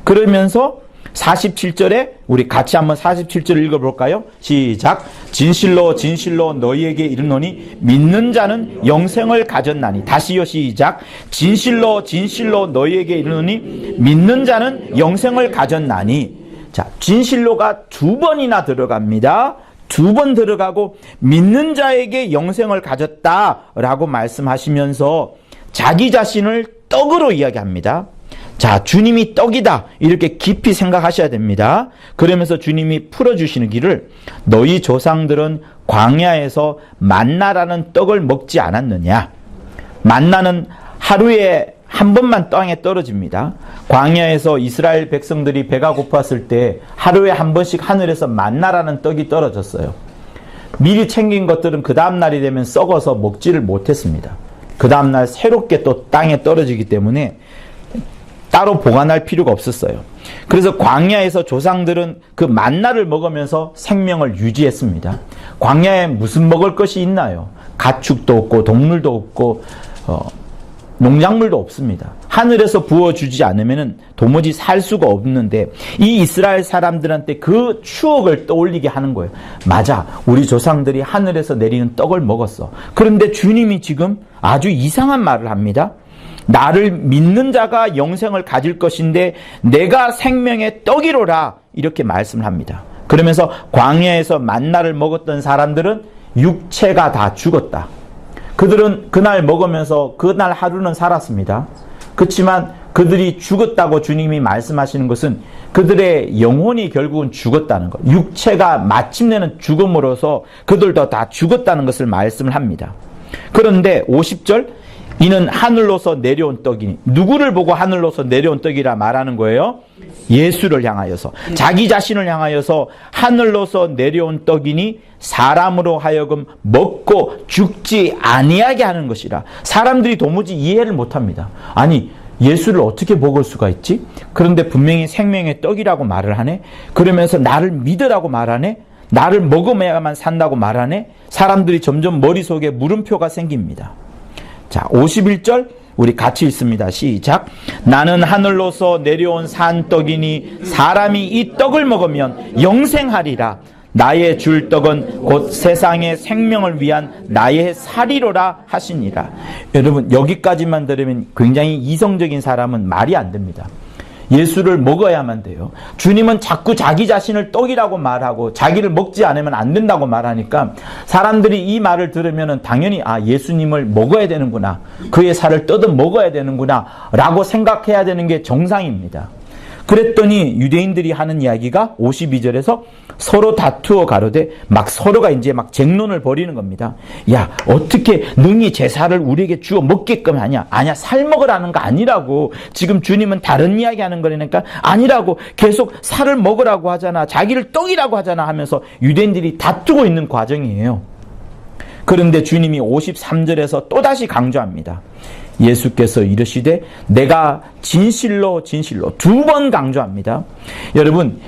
그러면서 47절에 우리 같이 한번 47절을 읽어볼까요? 시작. 진실로 진실로 너희에게 이르노니 믿는 자는 영생을 가졌나니. 다시요. 시작. 진실로 진실로 너희에게 이르노니 믿는 자는 영생을 가졌나니. 자, 진실로가 2번이나 들어갑니다. 2번 들어가고 믿는 자에게 영생을 가졌다라고 말씀하시면서 자기 자신을 떡으로 이야기합니다. 자, 주님이 떡이다 이렇게 깊이 생각하셔야 됩니다. 그러면서 주님이 풀어주시는 길을 너희 조상들은 광야에서 만나라는 떡을 먹지 않았느냐. 만나는 하루에 한 번만 땅에 떨어집니다. 광야에서 이스라엘 백성들이 배가 고팠을 때 하루에 한 번씩 하늘에서 만나라는 떡이 떨어졌어요. 미리 챙긴 것들은 그 다음날이 되면 썩어서 먹지를 못했습니다. 그 다음날 새롭게 또 땅에 떨어지기 때문에 따로 보관할 필요가 없었어요. 그래서 광야에서 조상들은 그 만나를 먹으면서 생명을 유지했습니다. 광야에 무슨 먹을 것이 있나요? 가축도 없고 동물도 없고 농작물도 없습니다. 하늘에서 부어주지 않으면 도무지 살 수가 없는데 이 이스라엘 사람들한테 그 추억을 떠올리게 하는 거예요. 맞아, 우리 조상들이 하늘에서 내리는 떡을 먹었어. 그런데 주님이 지금 아주 이상한 말을 합니다. 나를 믿는 자가 영생을 가질 것인데 내가 생명의 떡이로라 이렇게 말씀을 합니다. 그러면서 광야에서 만나를 먹었던 사람들은 육체가 다 죽었다. 그들은 그날 먹으면서 그날 하루는 살았습니다. 그렇지만 그들이 죽었다고 주님이 말씀하시는 것은 그들의 영혼이 결국은 죽었다는 것. 육체가 마침내는 죽음으로써 그들도 다 죽었다는 것을 말씀을 합니다. 그런데 50절 이는 하늘로서 내려온 떡이니. 누구를 보고 하늘로서 내려온 떡이라 말하는 거예요? 예수를 향하여서. 자기 자신을 향하여서 하늘로서 내려온 떡이니 사람으로 하여금 먹고 죽지 아니하게 하는 것이라. 사람들이 도무지 이해를 못합니다. 아니, 예수를 어떻게 먹을 수가 있지? 그런데 분명히 생명의 떡이라고 말을 하네? 그러면서 나를 믿으라고 말하네? 나를 먹어야만 산다고 말하네? 사람들이 점점 머릿속에 물음표가 생깁니다. 자, 51절 우리 같이 읽습니다. 시작. 나는 하늘로서 내려온 산떡이니 사람이 이 떡을 먹으면 영생하리라. 나의 줄 떡은 곧 세상의 생명을 위한 나의 살이로라 하시니라. 여러분, 여기까지만 들으면 굉장히 이성적인 사람은 말이 안 됩니다. 예수를 먹어야만 돼요. 주님은 자꾸 자기 자신을 떡이라고 말하고 자기를 먹지 않으면 안 된다고 말하니까 사람들이 이 말을 들으면 당연히 예수님을 먹어야 되는구나, 그의 살을 뜯어 먹어야 되는구나 라고 생각해야 되는 게 정상입니다. 그랬더니 유대인들이 하는 이야기가 52절에서 서로 다투어 가로되 막 서로가 이제 막 쟁론을 벌이는 겁니다. 야, 어떻게 능히 제사를 우리에게 주어 먹게끔 하냐? 아니야, 살 먹으라는 거 아니라고. 지금 주님은 다른 이야기 하는 거니까 아니라고. 계속 살을 먹으라고 하잖아. 자기를 떡이라고 하잖아 하면서 유대인들이 다투고 있는 과정이에요. 그런데 주님이 53절에서 또다시 강조합니다. 예수께서 이르시되 내가 진실로 진실로 2번 강조합니다. 여러분,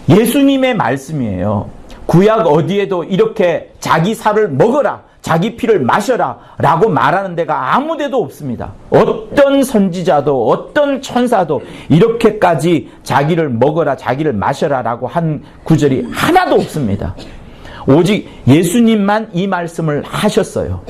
예수님의 말씀이에요. 구약 어디에도 이렇게 자기 살을 먹어라, 자기 피를 마셔라 라고 말하는 데가 아무 데도 없습니다. 어떤 선지자도 어떤 천사도 이렇게까지 자기를 먹어라, 자기를 마셔라 라고 한 구절이 하나도 없습니다. 오직 예수님만 이 말씀을 하셨어요.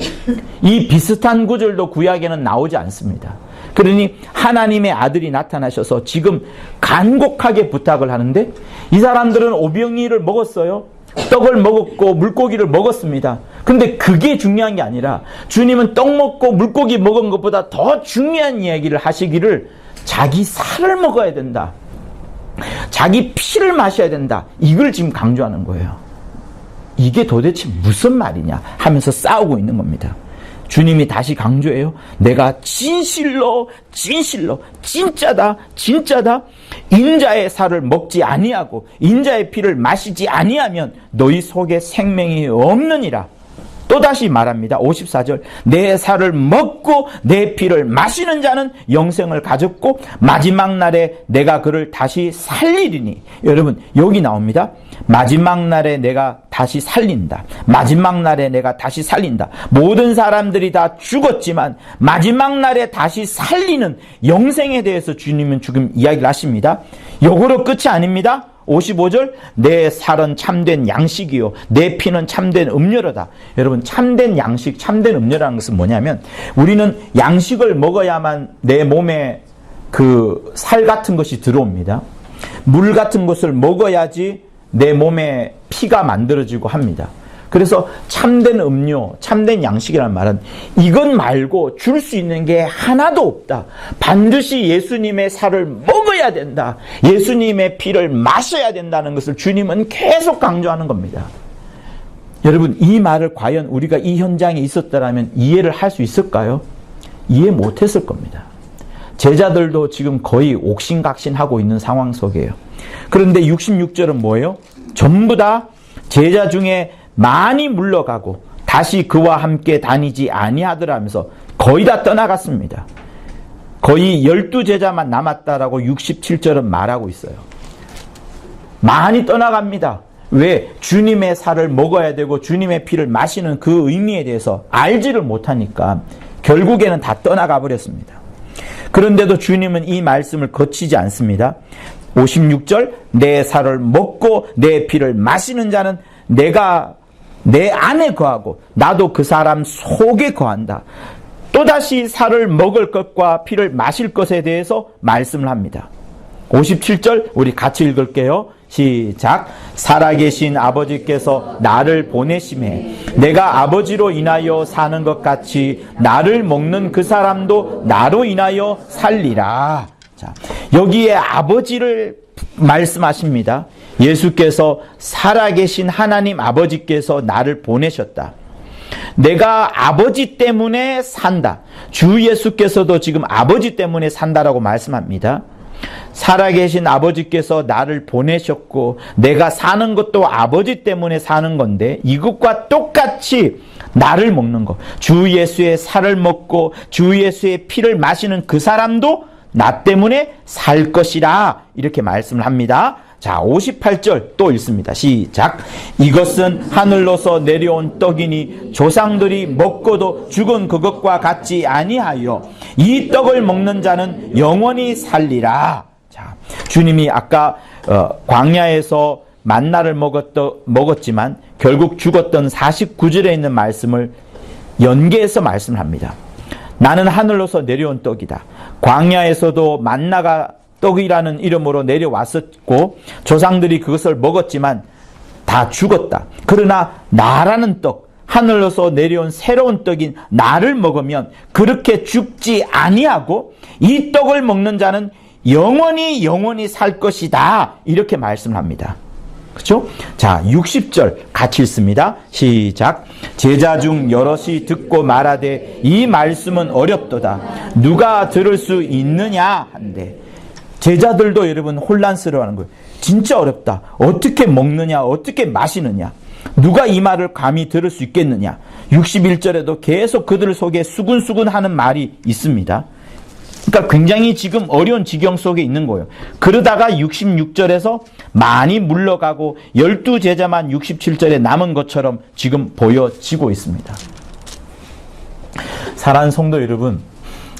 이 비슷한 구절도 구약에는 나오지 않습니다. 그러니 하나님의 아들이 나타나셔서 지금 간곡하게 부탁을 하는데, 이 사람들은 오병이를 먹었어요. 떡을 먹었고 물고기를 먹었습니다. 근데 그게 중요한 게 아니라 주님은 떡 먹고 물고기 먹은 것보다 더 중요한 이야기를 하시기를 자기 살을 먹어야 된다, 자기 피를 마셔야 된다, 이걸 지금 강조하는 거예요. 이게 도대체 무슨 말이냐 하면서 싸우고 있는 겁니다. 주님이 다시 강조해요. 내가 진실로 진실로 진짜다 진짜다, 인자의 살을 먹지 아니하고 인자의 피를 마시지 아니하면 너희 속에 생명이 없느니라. 또다시 말합니다. 54절 내 살을 먹고 내 피를 마시는 자는 영생을 가졌고 마지막 날에 내가 그를 다시 살리리니. 여러분, 여기 나옵니다. 마지막 날에 내가 다시 살린다. 마지막 날에 내가 다시 살린다. 모든 사람들이 다 죽었지만 마지막 날에 다시 살리는 영생에 대해서 주님은 지금 이야기를 하십니다. 요거로 끝이 아닙니다. 55절 내 살은 참된 양식이요 내 피는 참된 음료로다. 여러분, 참된 양식, 참된 음료라는 것은 뭐냐면, 우리는 양식을 먹어야만 내 몸에 그 살 같은 것이 들어옵니다. 물 같은 것을 먹어야지 내 몸에 피가 만들어지고 합니다. 그래서 참된 음료, 참된 양식이라는 말은 이것 말고 줄 수 있는 게 하나도 없다. 반드시 예수님의 살을 먹어야 된다. 예수님의 피를 마셔야 된다는 것을 주님은 계속 강조하는 겁니다. 여러분, 이 말을 과연 우리가 이 현장에 있었더라면 이해를 할 수 있을까요? 이해 못했을 겁니다. 제자들도 지금 거의 옥신각신하고 있는 상황 속이에요. 그런데 66절은 뭐예요? 전부 다 제자 중에 많이 물러가고 다시 그와 함께 다니지 아니하더라면서 거의 다 떠나갔습니다. 거의 12제자만 남았다라고 67절은 말하고 있어요. 많이 떠나갑니다. 왜? 주님의 살을 먹어야 되고 주님의 피를 마시는 그 의미에 대해서 알지를 못하니까 결국에는 다 떠나가 버렸습니다. 그런데도 주님은 이 말씀을 거치지 않습니다. 56절 내 살을 먹고 내 피를 마시는 자는 내가 내 안에 거하고 나도 그 사람 속에 거한다. 또다시 살을 먹을 것과 피를 마실 것에 대해서 말씀을 합니다. 57절 우리 같이 읽을게요. 시작. 살아계신 아버지께서 나를 보내심에 내가 아버지로 인하여 사는 것 같이 나를 먹는 그 사람도 나로 인하여 살리라. 자, 여기에 아버지를 말씀하십니다. 예수께서 살아계신 하나님 아버지께서 나를 보내셨다. 내가 아버지 때문에 산다. 주 예수께서도 지금 아버지 때문에 산다라고 말씀합니다. 살아계신 아버지께서 나를 보내셨고 내가 사는 것도 아버지 때문에 사는 건데, 이것과 똑같이 나를 먹는 것, 주 예수의 살을 먹고 주 예수의 피를 마시는 그 사람도 나 때문에 살 것이라, 이렇게 말씀을 합니다. 자, 58절 또 읽습니다. 시작. 이것은 하늘로서 내려온 떡이니 조상들이 먹고도 죽은 그것과 같지 아니하여 이 떡을 먹는 자는 영원히 살리라. 자, 주님이 아까 광야에서 만나를 먹었지만 결국 죽었던 49절에 있는 말씀을 연계해서 말씀을 합니다. 나는 하늘로서 내려온 떡이다. 광야에서도 만나가 떡이라는 이름으로 내려왔었고 조상들이 그것을 먹었지만 다 죽었다. 그러나 나라는 떡, 하늘로서 내려온 새로운 떡인 나를 먹으면 그렇게 죽지 아니하고 이 떡을 먹는 자는 영원히 살 것이다. 이렇게 말씀을 합니다. 그렇죠? 자, 60절 같이 읽습니다. 시작. 제자 중 여럿이 듣고 말하되 이 말씀은 어렵도다. 누가 들을 수 있느냐 한데, 제자들도 여러분 혼란스러워하는 거예요. 진짜 어렵다. 어떻게 먹느냐, 어떻게 마시느냐, 누가 이 말을 감히 들을 수 있겠느냐. 61절에도 계속 그들 속에 수군수군 하는 말이 있습니다. 그러니까 굉장히 지금 어려운 지경 속에 있는 거예요. 그러다가 66절에서 많이 물러가고 12제자만 67절에 남은 것처럼 지금 보여지고 있습니다. 사랑하는 성도 여러분,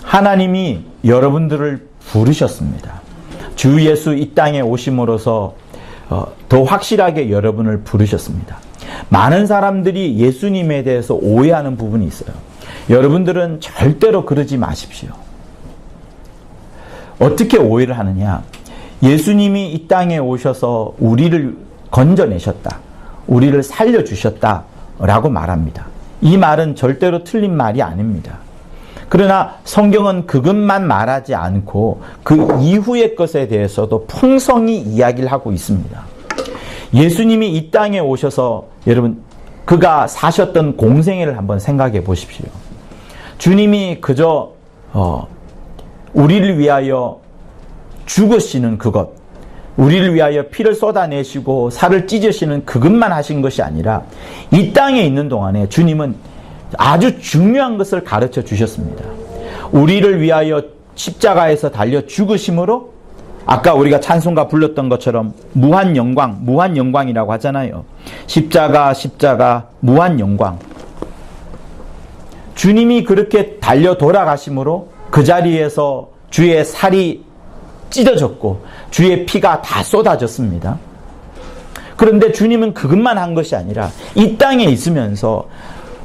하나님이 여러분들을 부르셨습니다. 주 예수 이 땅에 오심으로써 더 확실하게 여러분을 부르셨습니다. 많은 사람들이 예수님에 대해서 오해하는 부분이 있어요. 여러분들은 절대로 그러지 마십시오. 어떻게 오해를 하느냐? 예수님이 이 땅에 오셔서 우리를 건져내셨다, 우리를 살려주셨다 라고 말합니다. 이 말은 절대로 틀린 말이 아닙니다. 그러나 성경은 그것만 말하지 않고 그 이후의 것에 대해서도 풍성히 이야기를 하고 있습니다. 예수님이 이 땅에 오셔서 여러분, 그가 사셨던 공생애를 한번 생각해 보십시오. 주님이 그저 우리를 위하여 죽으시는 그것, 우리를 위하여 피를 쏟아내시고 살을 찢으시는 그것만 하신 것이 아니라 이 땅에 있는 동안에 주님은 아주 중요한 것을 가르쳐 주셨습니다. 우리를 위하여 십자가에서 달려 죽으심으로, 아까 우리가 찬송가 불렀던 것처럼 무한 영광이라고 하잖아요. 십자가 무한 영광. 주님이 그렇게 달려 돌아가심으로 그 자리에서 주의 살이 찢어졌고 주의 피가 다 쏟아졌습니다. 그런데 주님은 그것만 한 것이 아니라 이 땅에 있으면서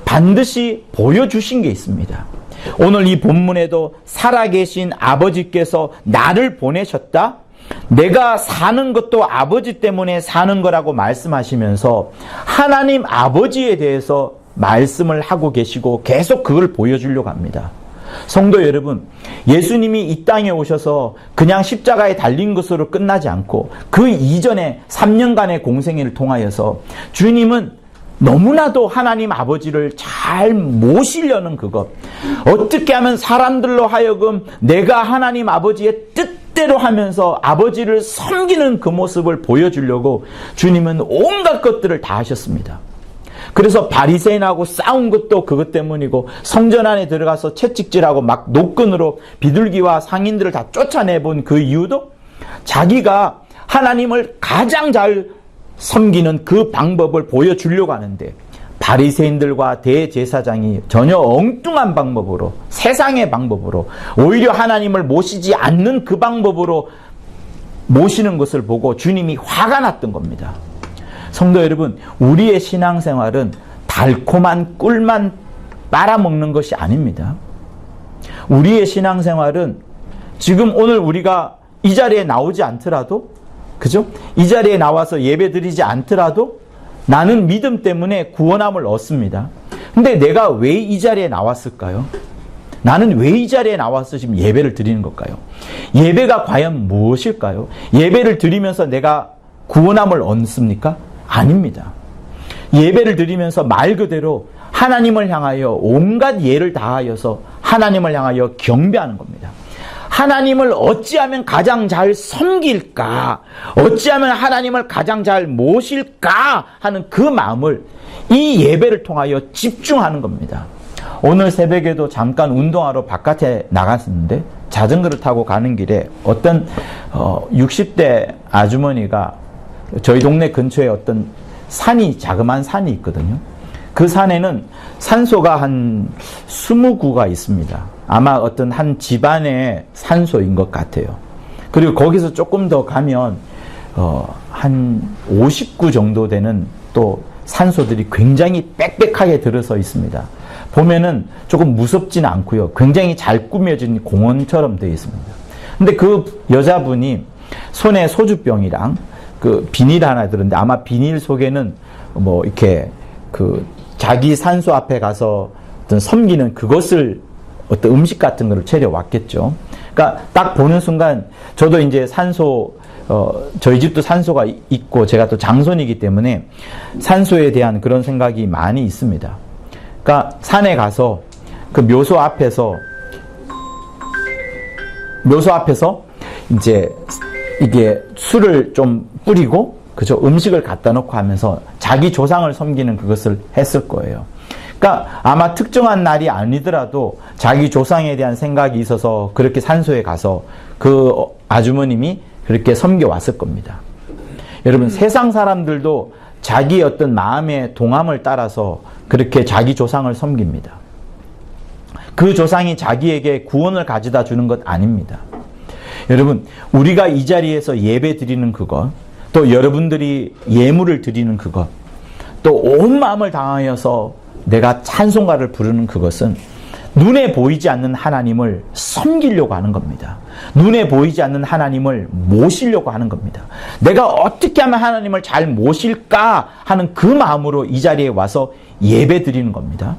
반드시 보여주신 게 있습니다. 오늘 이 본문에도 살아계신 아버지께서 나를 보내셨다, 내가 사는 것도 아버지 때문에 사는 거라고 말씀하시면서 하나님 아버지에 대해서 말씀을 하고 계시고 계속 그걸 보여주려고 합니다. 성도 여러분, 예수님이 이 땅에 오셔서 그냥 십자가에 달린 것으로 끝나지 않고 그 이전에 3년간의 공생애를 통하여서 주님은 너무나도 하나님 아버지를 잘 모시려는 그것, 어떻게 하면 사람들로 하여금 내가 하나님 아버지의 뜻대로 하면서 아버지를 섬기는 그 모습을 보여주려고 주님은 온갖 것들을 다 하셨습니다. 그래서 바리새인하고 싸운 것도 그것 때문이고, 성전 안에 들어가서 채찍질하고 막 노끈으로 비둘기와 상인들을 다 쫓아내본 그 이유도 자기가 하나님을 가장 잘 섬기는 그 방법을 보여주려고 하는데, 바리새인들과 대제사장이 전혀 엉뚱한 방법으로, 세상의 방법으로, 오히려 하나님을 모시지 않는 그 방법으로 모시는 것을 보고 주님이 화가 났던 겁니다. 성도 여러분, 우리의 신앙생활은 달콤한 꿀만 빨아먹는 것이 아닙니다. 우리의 신앙생활은 지금 오늘 우리가 이 자리에 나오지 않더라도, 그죠? 이 자리에 나와서 예배 드리지 않더라도 나는 믿음 때문에 구원함을 얻습니다. 근데 내가 왜 이 자리에 나왔을까요? 나는 왜 이 자리에 나와서 지금 예배를 드리는 걸까요? 예배가 과연 무엇일까요? 예배를 드리면서 내가 구원함을 얻습니까? 아닙니다. 예배를 드리면서 말 그대로 하나님을 향하여 온갖 예를 다하여서 하나님을 향하여 경배하는 겁니다. 하나님을 어찌하면 가장 잘 섬길까, 어찌하면 하나님을 가장 잘 모실까 하는 그 마음을 이 예배를 통하여 집중하는 겁니다. 오늘 새벽에도 잠깐 운동하러 바깥에 나갔었는데 자전거를 타고 가는 길에 어떤 60대 아주머니가 저희 동네 근처에 어떤 산이, 자그마한 산이 있거든요. 그 산에는 산소가 한 20구가 있습니다. 아마 어떤 한 집안의 산소인 것 같아요. 그리고 거기서 조금 더 가면 한 50구 정도 되는 또 산소들이 굉장히 빽빽하게 들어서 있습니다. 보면은 조금 무섭지는 않고요. 굉장히 잘 꾸며진 공원처럼 되어 있습니다. 근데 그 여자분이 손에 소주병이랑 그 비닐 하나 들었는데, 아마 비닐 속에는 뭐 이렇게 그 자기 산소 앞에 가서 어떤 섬기는 그것을, 어떤 음식 같은 거를 차려왔겠죠. 그러니까 딱 보는 순간 저도 이제 저희 집도 산소가 있고 제가 또 장손이기 때문에 산소에 대한 그런 생각이 많이 있습니다. 그러니까 산에 가서 그 묘소 앞에서 이제 이게 술을 좀 뿌리고 그죠? 음식을 갖다 놓고 하면서 자기 조상을 섬기는 그것을 했을 거예요. 그러니까 아마 특정한 날이 아니더라도 자기 조상에 대한 생각이 있어서 그렇게 산소에 가서 그 아주머님이 그렇게 섬겨왔을 겁니다. 여러분, 세상 사람들도 자기 어떤 마음의 동함을 따라서 그렇게 자기 조상을 섬깁니다. 그 조상이 자기에게 구원을 가져다 주는 것 아닙니다. 여러분, 우리가 이 자리에서 예배 드리는 그것, 또 여러분들이 예물을 드리는 그것, 또 온 마음을 다하여서 내가 찬송가를 부르는 그것은 눈에 보이지 않는 하나님을 섬기려고 하는 겁니다. 눈에 보이지 않는 하나님을 모시려고 하는 겁니다. 내가 어떻게 하면 하나님을 잘 모실까 하는 그 마음으로 이 자리에 와서 예배 드리는 겁니다.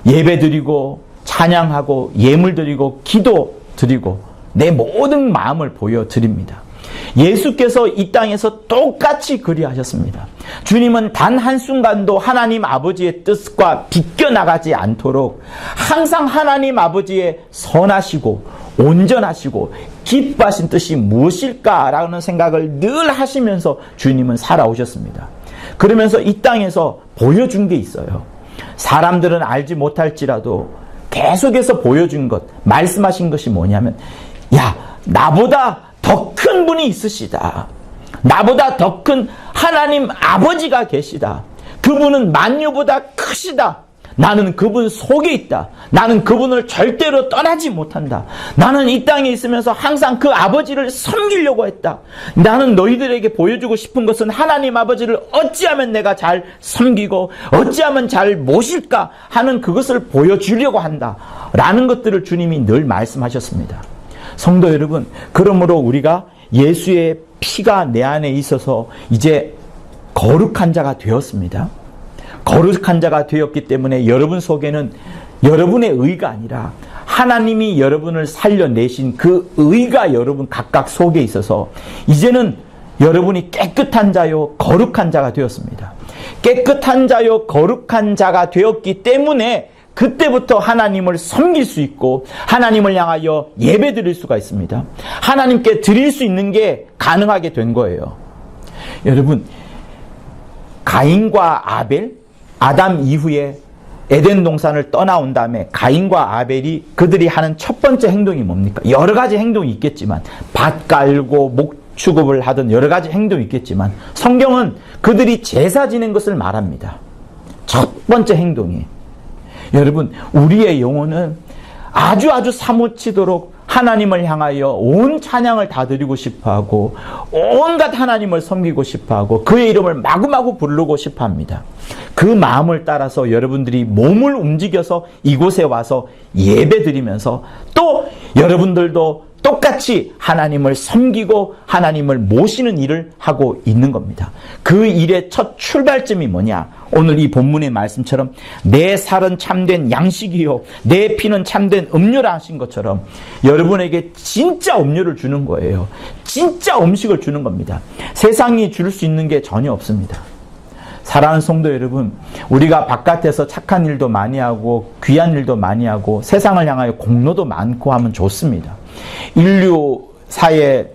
예배 드리고 찬양하고 예물 드리고 기도 드리고 내 모든 마음을 보여드립니다. 예수께서 이 땅에서 똑같이 그리하셨습니다. 주님은 단 한순간도 하나님 아버지의 뜻과 비껴나가지 않도록 항상 하나님 아버지의 선하시고 온전하시고 기뻐하신 뜻이 무엇일까라는 생각을 늘 하시면서 주님은 살아오셨습니다. 그러면서 이 땅에서 보여준 게 있어요. 사람들은 알지 못할지라도 계속해서 보여준 것, 말씀하신 것이 뭐냐면, 야, 나보다 더 큰 분이 있으시다. 나보다 더 큰 하나님 아버지가 계시다. 그분은 만유보다 크시다. 나는 그분 속에 있다. 나는 그분을 절대로 떠나지 못한다. 나는 이 땅에 있으면서 항상 그 아버지를 섬기려고 했다. 나는 너희들에게 보여주고 싶은 것은 하나님 아버지를 어찌하면 내가 잘 섬기고 어찌하면 잘 모실까 하는 그것을 보여주려고 한다. 라는 것들을 주님이 늘 말씀하셨습니다. 성도 여러분, 그러므로 우리가 예수의 피가 내 안에 있어서 이제 거룩한 자가 되었습니다. 거룩한 자가 되었기 때문에 여러분 속에는 여러분의 의가 아니라 하나님이 여러분을 살려내신 그 의가 여러분 각각 속에 있어서 이제는 여러분이 깨끗한 자요 거룩한 자가 되었습니다. 깨끗한 자요 거룩한 자가 되었기 때문에 그때부터 하나님을 섬길 수 있고 하나님을 향하여 예배 드릴 수가 있습니다. 하나님께 드릴 수 있는 게 가능하게 된 거예요. 여러분, 가인과 아벨, 아담 이후에 에덴 동산을 떠나온 다음에 가인과 아벨이 그들이 하는 첫 번째 행동이 뭡니까? 여러 가지 행동이 있겠지만 밭 깔고 목 축업을 하던 여러 가지 행동이 있겠지만 성경은 그들이 제사 지낸 것을 말합니다. 첫 번째 행동이. 여러분, 우리의 영혼은 아주 사무치도록 하나님을 향하여 온 찬양을 다 드리고 싶어하고 온갖 하나님을 섬기고 싶어하고 그의 이름을 마구마구 부르고 싶어합니다. 그 마음을 따라서 여러분들이 몸을 움직여서 이곳에 와서 예배 드리면서 또 여러분들도 똑같이 하나님을 섬기고 하나님을 모시는 일을 하고 있는 겁니다. 그 일의 첫 출발점이 뭐냐? 오늘 이 본문의 말씀처럼 내 살은 참된 양식이요 내 피는 참된 음료라 하신 것처럼 여러분에게 진짜 음료를 주는 거예요. 진짜 음식을 주는 겁니다. 세상이 줄 수 있는 게 전혀 없습니다. 사랑하는 성도 여러분, 우리가 바깥에서 착한 일도 많이 하고 귀한 일도 많이 하고 세상을 향하여 공로도 많고 하면 좋습니다. 인류사에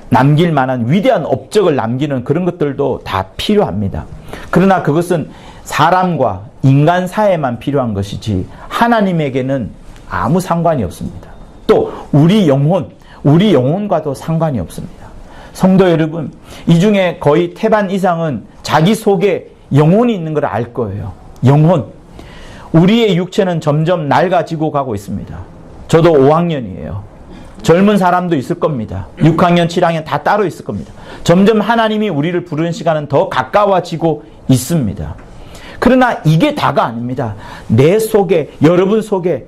남길 만한 위대한 업적을 남기는 그런 것들도 다 필요합니다. 그러나 그것은 사람과 인간 사회에만 필요한 것이지 하나님에게는 아무 상관이 없습니다. 또 우리 영혼과도 상관이 없습니다. 성도 여러분, 이 중에 거의 태반 이상은 자기 속에 영혼이 있는 걸 알 거예요. 영혼. 우리의 육체는 점점 낡아지고 가고 있습니다. 저도 5학년이에요. 젊은 사람도 있을 겁니다. 6학년, 7학년 다 따로 있을 겁니다. 점점 하나님이 우리를 부르는 시간은 더 가까워지고 있습니다. 그러나 이게 다가 아닙니다. 내 속에, 여러분 속에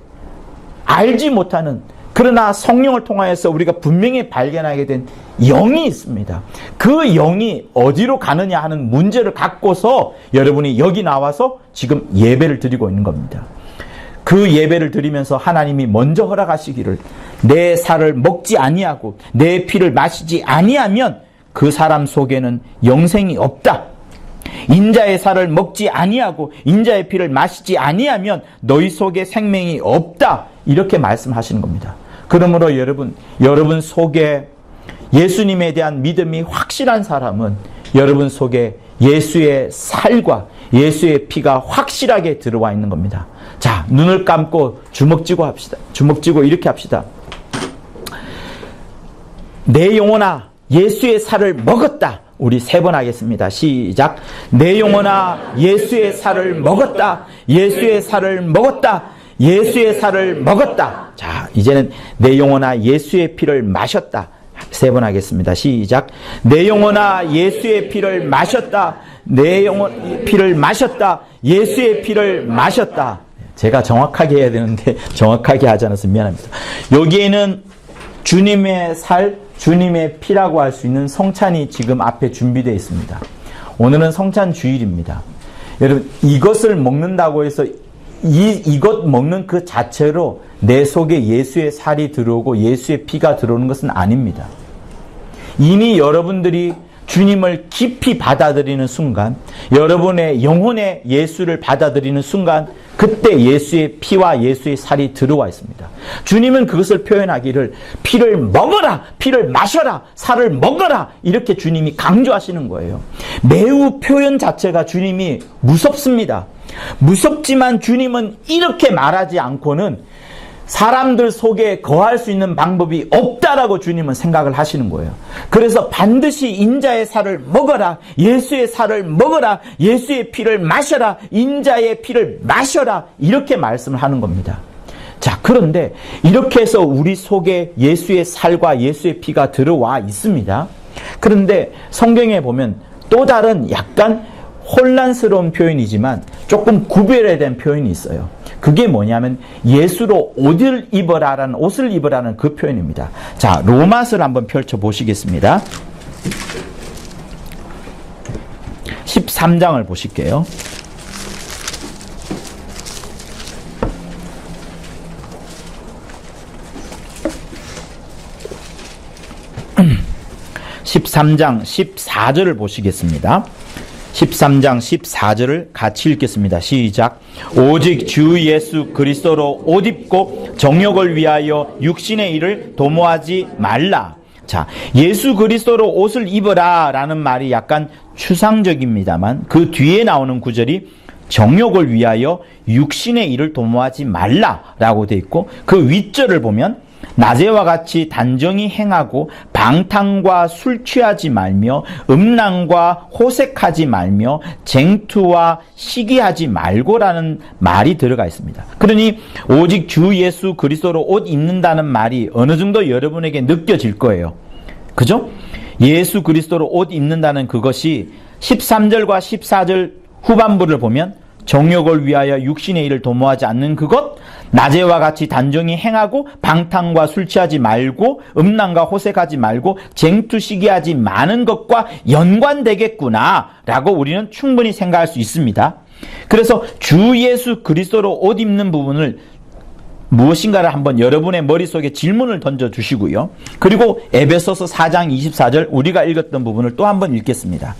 알지 못하는, 그러나 성령을 통하여서 우리가 분명히 발견하게 된 영이 있습니다. 그 영이 어디로 가느냐 하는 문제를 갖고서 여러분이 여기 나와서 지금 예배를 드리고 있는 겁니다. 그 그 예배를 드리면서 하나님이 먼저 허락하시기를 내 살을 먹지 아니하고 내 피를 마시지 아니하면 그 사람 속에는 영생이 없다. 인자의 살을 먹지 아니하고 인자의 피를 마시지 아니하면 너희 속에 생명이 없다. 이렇게 말씀하시는 겁니다. 그러므로 여러분 속에 예수님에 대한 믿음이 확실한 사람은 여러분 속에 예수의 살과 예수의 피가 확실하게 들어와 있는 겁니다. 자, 눈을 감고 주먹 쥐고 합시다. 주먹 쥐고 이렇게 합시다. 내 영혼아, 예수의 살을 먹었다. 우리 3번 하겠습니다. 시작. 내 영혼아, 예수의 살을 먹었다. 예수의 살을 먹었다. 예수의 살을 먹었다. 자, 이제는 내 영혼아, 예수의 피를 마셨다. 3번 하겠습니다. 시작. 내 영혼아, 예수의 피를 마셨다. 내 영혼 피를 마셨다. 예수의 피를 마셨다. 제가 정확하게 해야 되는데 정확하게 하지 않아서 미안합니다. 여기에는 주님의 살, 주님의 피라고 할 수 있는 성찬이 지금 앞에 준비되어 있습니다. 오늘은 성찬 주일입니다. 여러분, 이것을 먹는다고 해서 이것 먹는 그 자체로 내 속에 예수의 살이 들어오고 예수의 피가 들어오는 것은 아닙니다. 이미 여러분들이 주님을 깊이 받아들이는 순간, 여러분의 영혼의 예수를 받아들이는 순간, 그때 예수의 피와 예수의 살이 들어와 있습니다. 주님은 그것을 표현하기를 피를 먹어라, 피를 마셔라, 살을 먹어라, 이렇게 주님이 강조하시는 거예요. 매우 표현 자체가 주님이 무섭습니다. 무섭지만 주님은 이렇게 말하지 않고는 사람들 속에 거할 수 있는 방법이 없다라고 주님은 생각을 하시는 거예요. 그래서 반드시 인자의 살을 먹어라, 예수의 살을 먹어라, 예수의 피를 마셔라, 인자의 피를 마셔라, 이렇게 말씀을 하는 겁니다. 자, 그런데 이렇게 해서 우리 속에 예수의 살과 예수의 피가 들어와 있습니다. 그런데 성경에 보면 또 다른 약간 혼란스러운 표현이지만 조금 구별해야 된 표현이 있어요. 그게 뭐냐면 예수로 옷을 입으라는 그 표현입니다. 자, 로마서를 한번 펼쳐 보시겠습니다. 13장을 보실게요. (13장) 14절을 보시겠습니다. 13장 14절을 같이 읽겠습니다. 시작. 오직 주 예수 그리스도로 옷 입고 정욕을 위하여 육신의 일을 도모하지 말라. 자, 예수 그리스도로 옷을 입어라 라는 말이 약간 추상적입니다만 그 뒤에 나오는 구절이 정욕을 위하여 육신의 일을 도모하지 말라 라고 되어 있고, 그 윗절을 보면 낮에와 같이 단정히 행하고 방탕과 술 취하지 말며 음란과 호색하지 말며 쟁투와 시기하지 말고라는 말이 들어가 있습니다. 그러니 오직 주 예수 그리스도로 옷 입는다는 말이 어느 정도 여러분에게 느껴질 거예요. 그죠? 예수 그리스도로 옷 입는다는 그것이 13절과 14절 후반부를 보면 정욕을 위하여 육신의 일을 도모하지 않는 그것, 낮에와 같이 단정히 행하고 방탕과 술 취하지 말고 음란과 호색하지 말고 쟁투 시기하지 마는 것과 연관되겠구나 라고 우리는 충분히 생각할 수 있습니다. 그래서 주 예수 그리스도로 옷 입는 부분을 무엇인가를 한번 여러분의 머릿속에 질문을 던져주시고요. 그리고 에베소서 4장 24절 우리가 읽었던 부분을 또 한번 읽겠습니다.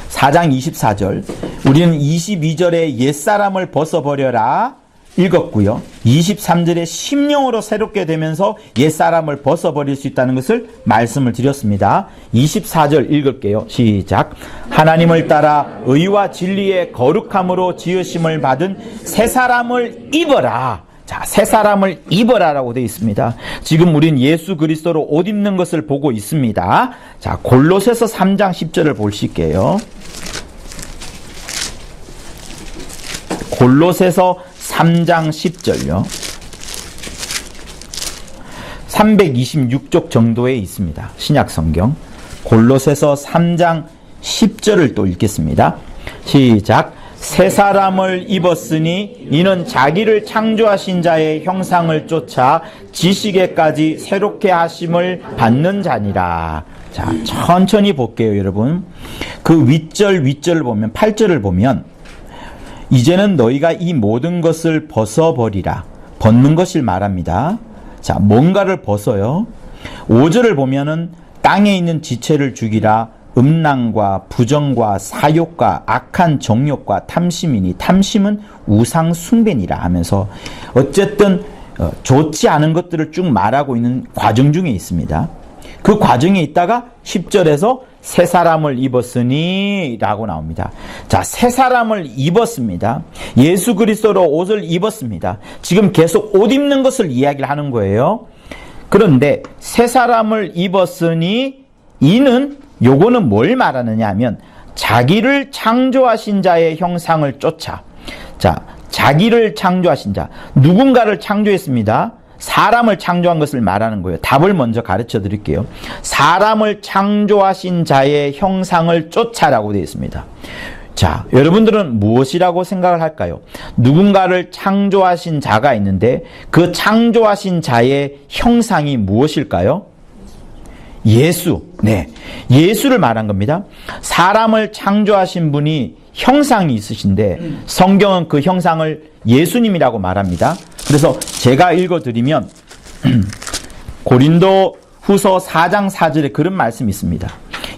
4장 24절 우리는 22절에 옛사람을 벗어버려라 읽었고요. 23절에 심령으로 새롭게 되면서 옛사람을 벗어버릴 수 있다는 것을 말씀을 드렸습니다. 24절 읽을게요. 시작. 하나님을 따라 의와 진리의 거룩함으로 지으심을 받은 새 사람을 입어라. 자, 새 사람을 입어라라고 되어 있습니다. 지금 우린 예수 그리스도로 옷 입는 것을 보고 있습니다. 자, 골로새서 3장 10절을 보실게요. 골로새서 3장 10절요. 326쪽 정도에 있습니다. 신약성경. 골로새서 3장 10절을 또 읽겠습니다. 시작. 새 사람을 입었으니 이는 자기를 창조하신 자의 형상을 쫓아 지식에까지 새롭게 하심을 받는 자니라. 자, 천천히 볼게요, 여러분. 그 윗절을 보면 8절을 보면 이제는 너희가 이 모든 것을 벗어버리라. 벗는 것을 말합니다. 자, 뭔가를 벗어요. 5절을 보면은 땅에 있는 지체를 죽이라. 음란과 부정과 사욕과 악한 정욕과 탐심이니 탐심은 우상 숭배니라 하면서 어쨌든 좋지 않은 것들을 쭉 말하고 있는 과정 중에 있습니다. 그 과정에 있다가 10절에서 새 사람을 입었으니 라고 나옵니다. 자, 새 사람을 입었습니다. 예수 그리스도로 옷을 입었습니다. 지금 계속 옷 입는 것을 이야기를 하는 거예요. 그런데 새 사람을 입었으니 이는 요거는 뭘 말하느냐 하면 자기를 창조하신 자의 형상을 쫓아. 자, 자기를 창조하신 자. 누군가를 창조했습니다. 사람을 창조한 것을 말하는 거예요. 답을 먼저 가르쳐 드릴게요. 사람을 창조하신 자의 형상을 쫓아라고 되어 있습니다. 자, 여러분들은 무엇이라고 생각을 할까요? 누군가를 창조하신 자가 있는데 그 창조하신 자의 형상이 무엇일까요? 예수. 네. 예수를 말한 겁니다. 사람을 창조하신 분이 형상이 있으신데 성경은 그 형상을 예수님이라고 말합니다. 그래서 제가 읽어드리면 고린도 후서 4장 4절에 그런 말씀이 있습니다.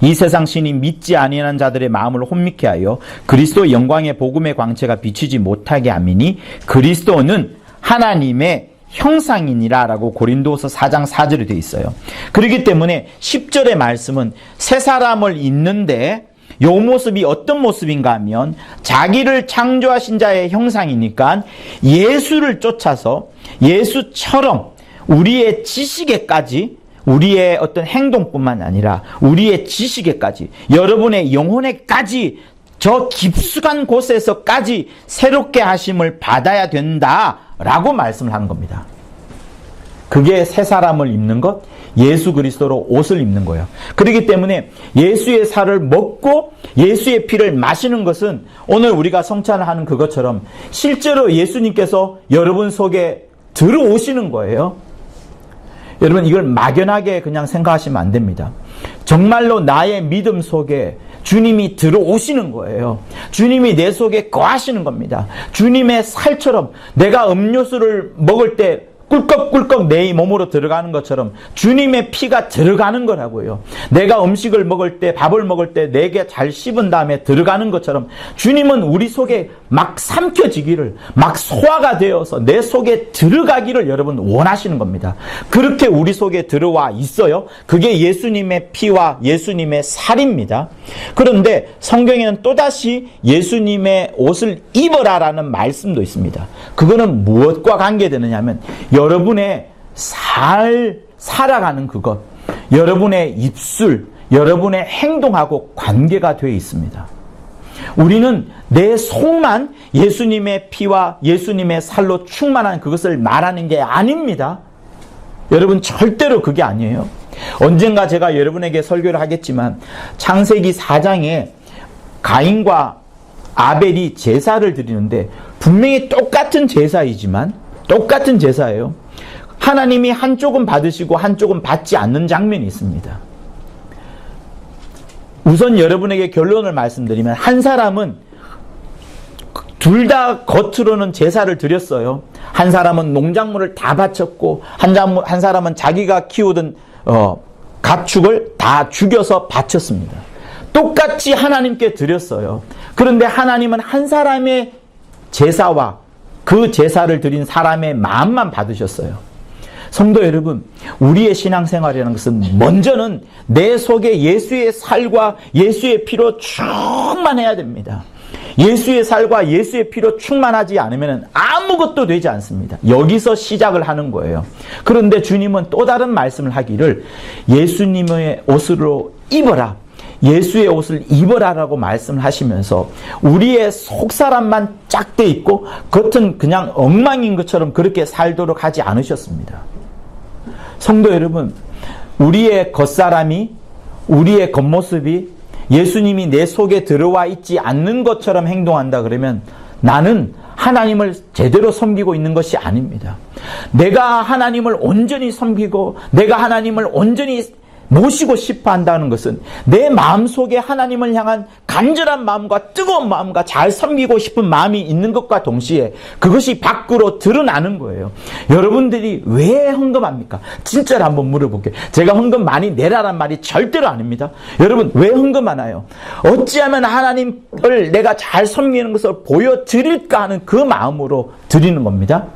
이 세상 신이 믿지 아니하는 자들의 마음을 혼미케 하여 그리스도 영광의 복음의 광채가 비치지 못하게 함이니 그리스도는 하나님의 형상이니라 라고 고린도서 4장 4절에 되어 있어요. 그렇기 때문에 10절의 말씀은 새 사람을 입는데 이 모습이 어떤 모습인가 하면 자기를 창조하신 자의 형상이니까 예수를 쫓아서 예수처럼 우리의 지식에까지 우리의 어떤 행동뿐만 아니라 우리의 지식에까지 여러분의 영혼에까지 저 깊숙한 곳에서까지 새롭게 하심을 받아야 된다라고 말씀을 하는 겁니다. 그게 새 사람을 입는 것, 예수 그리스도로 옷을 입는 거예요. 그렇기 때문에 예수의 살을 먹고 예수의 피를 마시는 것은 오늘 우리가 성찬을 하는 그것처럼 실제로 예수님께서 여러분 속에 들어오시는 거예요. 여러분 이걸 막연하게 그냥 생각하시면 안 됩니다. 정말로 나의 믿음 속에 주님이 들어오시는 거예요. 주님이 내 속에 거하시는 겁니다. 주님의 살처럼 내가 음료수를 먹을 때 꿀꺽꿀꺽 내 몸으로 들어가는 것처럼 주님의 피가 들어가는 거라고요. 내가 음식을 먹을 때 밥을 먹을 때 내게 잘 씹은 다음에 들어가는 것처럼 주님은 우리 속에 막 삼켜지기를 막 소화가 되어서 내 속에 들어가기를 여러분 원하시는 겁니다. 그렇게 우리 속에 들어와 있어요. 그게 예수님의 피와 예수님의 살입니다. 그런데 성경에는 또다시 예수님의 옷을 입어라라는 말씀도 있습니다. 그거는 무엇과 관계되느냐 하면 여러분의 살아가는 그것, 여러분의 입술, 여러분의 행동하고 관계가 되어 있습니다. 우리는 내 속만 예수님의 피와 예수님의 살로 충만한 그것을 말하는 게 아닙니다. 여러분 절대로 그게 아니에요. 언젠가 제가 여러분에게 설교를 하겠지만 창세기 4장에 가인과 아벨이 제사를 드리는데 분명히 똑같은 제사이지만 똑같은 제사예요. 하나님이 한쪽은 받으시고 한쪽은 받지 않는 장면이 있습니다. 우선 여러분에게 결론을 말씀드리면 한 사람은 둘 다 겉으로는 제사를 드렸어요. 한 사람은 농작물을 다 바쳤고 한 사람은 자기가 키우던 가축을 다 죽여서 바쳤습니다. 똑같이 하나님께 드렸어요. 그런데 하나님은 한 사람의 제사와 그 제사를 드린 사람의 마음만 받으셨어요. 성도 여러분, 우리의 신앙생활이라는 것은 먼저는 내 속에 예수의 살과 예수의 피로 충만해야 됩니다. 예수의 살과 예수의 피로 충만하지 않으면 아무것도 되지 않습니다. 여기서 시작을 하는 거예요. 그런데 주님은 또 다른 말씀을 하기를 예수님의 옷으로 입어라. 예수의 옷을 입어라라고 말씀을 하시면서 우리의 속사람만 짝돼 있고 겉은 그냥 엉망인 것처럼 그렇게 살도록 하지 않으셨습니다. 성도 여러분, 우리의 겉사람이, 우리의 겉모습이 예수님이 내 속에 들어와 있지 않는 것처럼 행동한다 그러면 나는 하나님을 제대로 섬기고 있는 것이 아닙니다. 내가 하나님을 온전히 섬기고 내가 하나님을 온전히 모시고 싶어 한다는 것은 내 마음속에 하나님을 향한 간절한 마음과 뜨거운 마음과 잘 섬기고 싶은 마음이 있는 것과 동시에 그것이 밖으로 드러나는 거예요. 여러분들이 왜 헌금합니까? 진짜로 한번 물어볼게요. 제가 헌금 많이 내라란 말이 절대로 아닙니다. 여러분 왜 헌금하나요? 어찌하면 하나님을 내가 잘 섬기는 것을 보여드릴까 하는 그 마음으로 드리는 겁니다.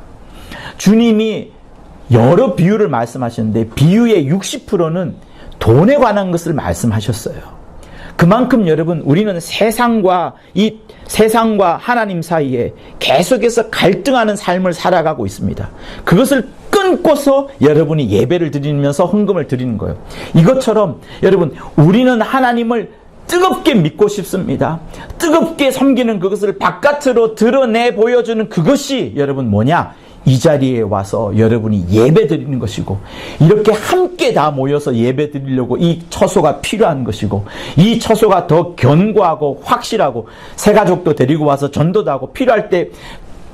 주님이 여러 비유를 말씀하셨는데 비유의 60%는 돈에 관한 것을 말씀하셨어요. 그만큼 여러분 우리는 세상과 하나님 사이에 계속해서 갈등하는 삶을 살아가고 있습니다. 그것을 끊고서 여러분이 예배를 드리면서 헌금을 드리는 거예요. 이것처럼 여러분 우리는 하나님을 뜨겁게 믿고 싶습니다. 뜨겁게 섬기는 그것을 바깥으로 드러내 보여주는 그것이 여러분 뭐냐? 이 자리에 와서 여러분이 예배 드리는 것이고 이렇게 함께 다 모여서 예배 드리려고 이 처소가 필요한 것이고 이 처소가 더 견고하고 확실하고 새 가족도 데리고 와서 전도도 하고 필요할 때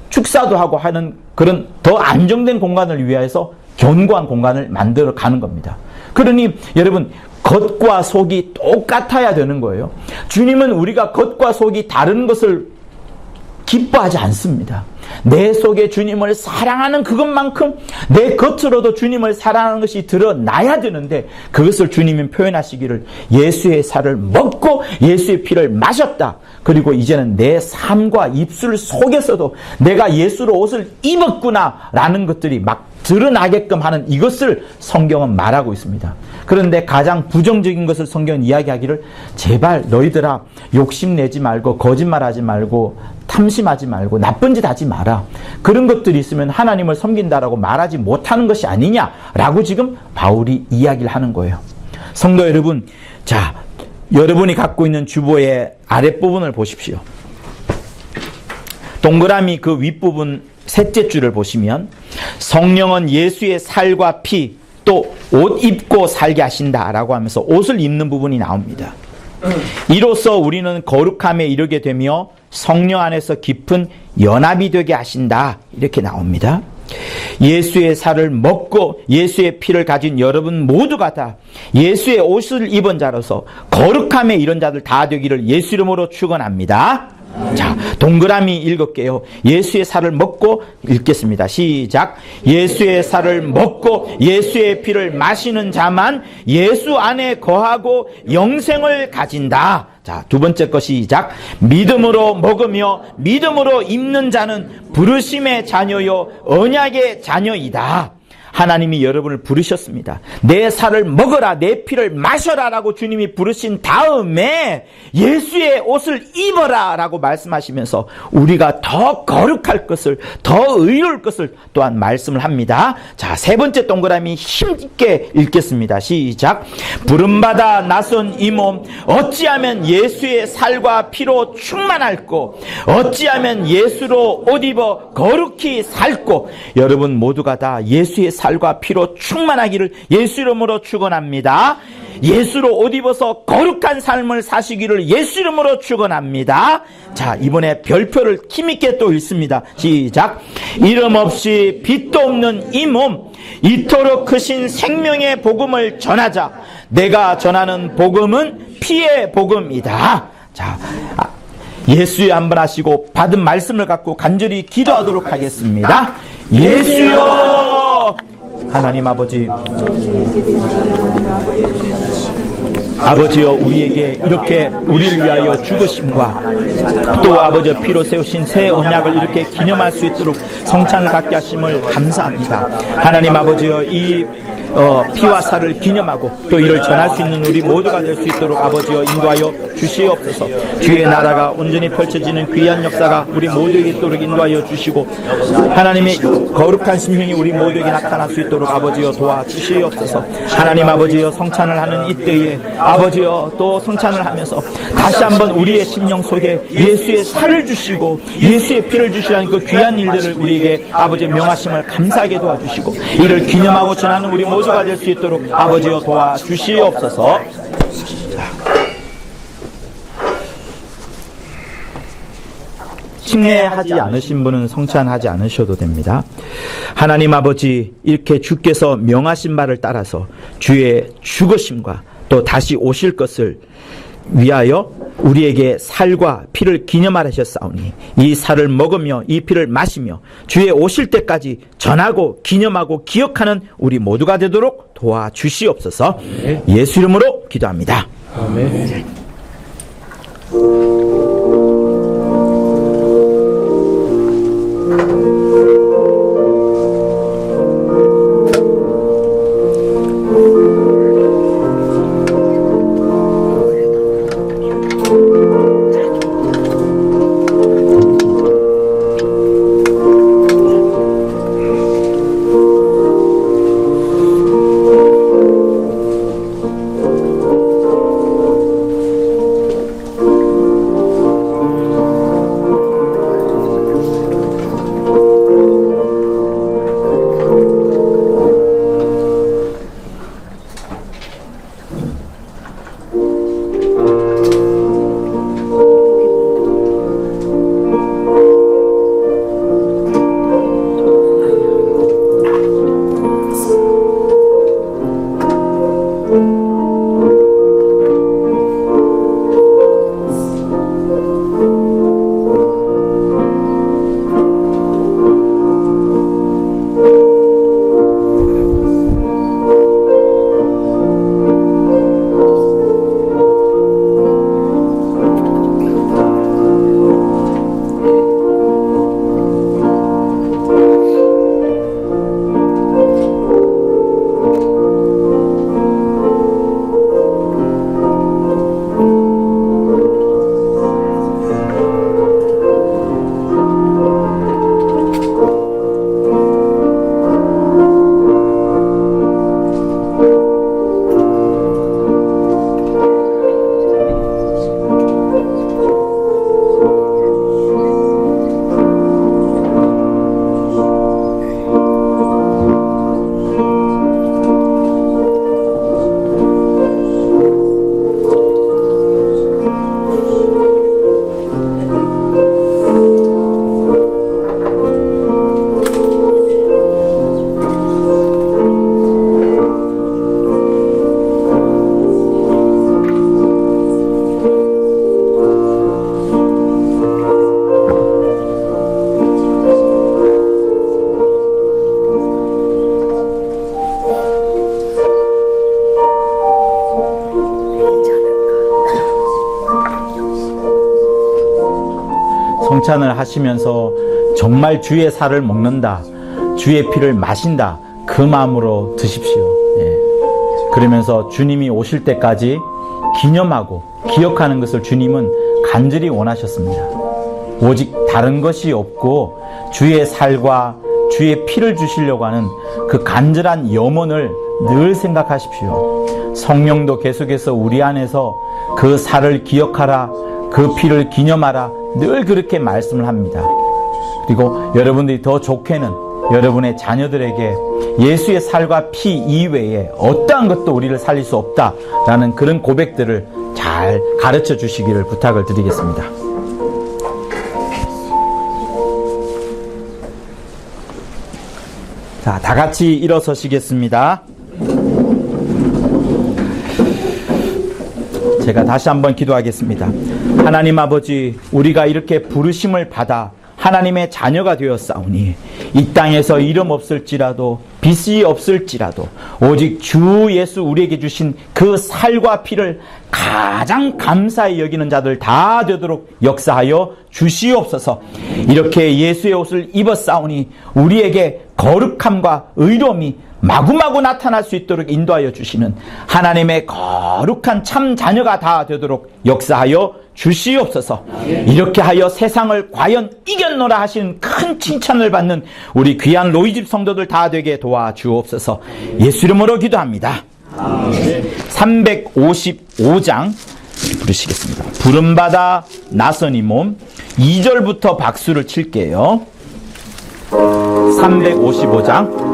축사도 하고 하는 그런 더 안정된 공간을 위해서 견고한 공간을 만들어 가는 겁니다. 그러니 여러분 겉과 속이 똑같아야 되는 거예요. 주님은 우리가 겉과 속이 다른 것을 기뻐하지 않습니다. 내 속에 주님을 사랑하는 그것만큼 내 겉으로도 주님을 사랑하는 것이 드러나야 되는데 그것을 주님은 표현하시기를 예수의 살을 먹고 예수의 피를 마셨다. 그리고 이제는 내 삶과 입술 속에서도 내가 예수로 옷을 입었구나 라는 것들이 막 드러나게끔 하는 이것을 성경은 말하고 있습니다. 그런데 가장 부정적인 것을 성경은 이야기하기를 제발 너희들아 욕심내지 말고 거짓말하지 말고 탐심하지 말고 나쁜 짓 하지 마라. 그런 것들이 있으면 하나님을 섬긴다라고 말하지 못하는 것이 아니냐라고 지금 바울이 이야기를 하는 거예요. 성도 여러분, 자, 여러분이 갖고 있는 주보의 아랫부분을 보십시오. 동그라미 그 윗부분 셋째 줄을 보시면 성령은 예수의 살과 피 또 옷 입고 살게 하신다라고 하면서 옷을 입는 부분이 나옵니다. 이로써 우리는 거룩함에 이르게 되며 성령 안에서 깊은 연합이 되게 하신다 이렇게 나옵니다. 예수의 살을 먹고 예수의 피를 가진 여러분 모두가 다 예수의 옷을 입은 자로서 거룩함에 이른 자들 다 되기를 예수 이름으로 축원합니다. 자, 동그라미 읽을게요. 예수의 살을 먹고 읽겠습니다. 시작. 예수의 살을 먹고 예수의 피를 마시는 자만 예수 안에 거하고 영생을 가진다. 자, 두 번째 거 시작. 믿음으로 먹으며 믿음으로 입는 자는 부르심의 자녀요 언약의 자녀이다. 하나님이 여러분을 부르셨습니다. 내 살을 먹어라, 내 피를 마셔라 라고 주님이 부르신 다음에 예수의 옷을 입어라 라고 말씀하시면서 우리가 더 거룩할 것을, 더 의로울 것을 또한 말씀을 합니다. 자, 세 번째 동그라미 힘있게 읽겠습니다. 시작. 부름받아 나선 이 몸 어찌하면 예수의 살과 피로 충만할꼬 어찌하면 예수로 옷 입어 거룩히 살꼬. 여러분 모두가 다 예수의 살과 피로 충만하기를 예수 이름으로 축원합니다. 예수로 옷 입어서 거룩한 삶을 사시기를 예수 이름으로 축원합니다. 자, 이번에 별표를 힘있게 또 읽습니다. 시작. 이름 없이 빛도 없는 이 몸 이토록 크신 생명의 복음을 전하자. 내가 전하는 복음은 피의 복음이다. 자, 예수여 한번 하시고 받은 말씀을 갖고 간절히 기도하도록 하겠습니다. 예수여, 하나님 아버지, 아버지여 우리에게 이렇게 우리를 위하여 죽으심과 또 아버지 피로 세우신 새 언약을 이렇게 기념할 수 있도록 성찬을 갖게 하심을 감사합니다. 하나님 아버지여 이 피와 살을 기념하고 또 이를 전할 수 있는 우리 모두가 될 수 있도록 아버지여 인도하여 주시옵소서. 주의 나라가 온전히 펼쳐지는 귀한 역사가 우리 모두에게 있도록 인도하여 주시고 하나님의 거룩한 심령이 우리 모두에게 나타날 수 있도록 아버지여 도와주시옵소서. 하나님 아버지여 성찬을 하는 이때에 아버지여 또 성찬을 하면서 다시 한번 우리의 심령 속에 예수의 살을 주시고 예수의 피를 주시라는 그 귀한 일들을 우리에게 아버지의 명하심을 감사하게 도와주시고 이를 기념하고 전하는 우리 모두가 될 수 있도록 아버지여 도와주시옵소서. 침례하지 않으신 분은 성찬하지 않으셔도 됩니다. 하나님 아버지, 이렇게 주께서 명하신 말을 따라서 주의 죽으심과 또 다시 오실 것을 위하여 우리에게 살과 피를 기념하셨사오니 이 살을 먹으며 이 피를 마시며 주의 오실 때까지 전하고 기념하고 기억하는 우리 모두가 되도록 도와주시옵소서. 예수 이름으로 기도합니다. 아멘. 성찬을 하시면서 정말 주의 살을 먹는다, 주의 피를 마신다, 그 마음으로 드십시오. 그러면서 주님이 오실 때까지 기념하고 기억하는 것을 주님은 간절히 원하셨습니다. 오직 다른 것이 없고 주의 살과 주의 피를 주시려고 하는 그 간절한 염원을 늘 생각하십시오. 성령도 계속해서 우리 안에서 그 살을 기억하라, 그 피를 기념하라, 늘 그렇게 말씀을 합니다. 그리고 여러분들이 더 좋게는 여러분의 자녀들에게 예수의 살과 피 이외에 어떠한 것도 우리를 살릴 수 없다라는 그런 고백들을 잘 가르쳐 주시기를 부탁을 드리겠습니다. 자, 다 같이 일어서시겠습니다. 제가 다시 한번 기도하겠습니다. 하나님 아버지, 우리가 이렇게 부르심을 받아 하나님의 자녀가 되었사오니 이 땅에서 이름 없을지라도 빚이 없을지라도 오직 주 예수 우리에게 주신 그 살과 피를 가장 감사히 여기는 자들 다 되도록 역사하여 주시옵소서. 이렇게 예수의 옷을 입었사오니 우리에게 거룩함과 의로움이 마구마구 나타날 수 있도록 인도하여 주시는 하나님의 거룩한 참 자녀가 다 되도록 역사하여 주시옵소서. 이렇게 하여 세상을 과연 이겼노라 하신 큰 칭찬을 받는 우리 귀한 로이집 성도들 다 되게 도와주옵소서. 예수 이름으로 기도합니다. 355장 부르시겠습니다. 부름받아 나선 이 몸 2절부터 박수를 칠게요. 355장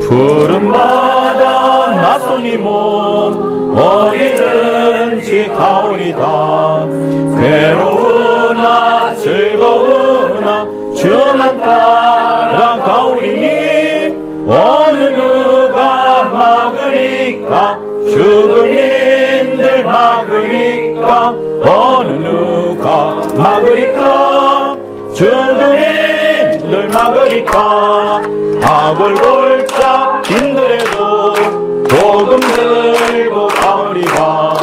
부름받아 나선 이 몸 어디든지 가오리다. 괴로우나 즐거우나 주만 따라가오리니 어느 누가 막으리까? 죽음인들 막으리까? 어느 누가 막으리까? 죽음인들 막으리까? 악을 골짝 힘들어도 복음 들고 가오리가.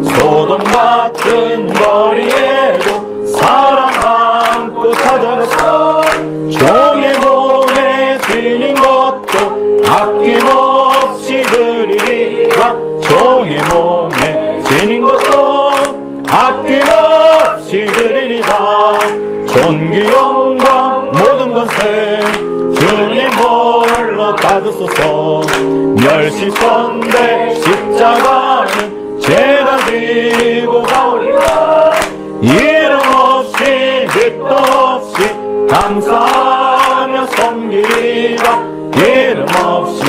소돔 같은 거리에도 사랑 안고 찾아갔어. 종의 몸에 들린 것도 아낌없이 드리리라. 종의 몸에 들린 것도 아낌없이 드리리라. 존귀 영광 모든 것을 주님 홀로 받으소서. 멸시선대 십자가는 제가 지고 가오리라. 이름 없이 뜻도 없이 감사하며 섬기리라. 이름 없이.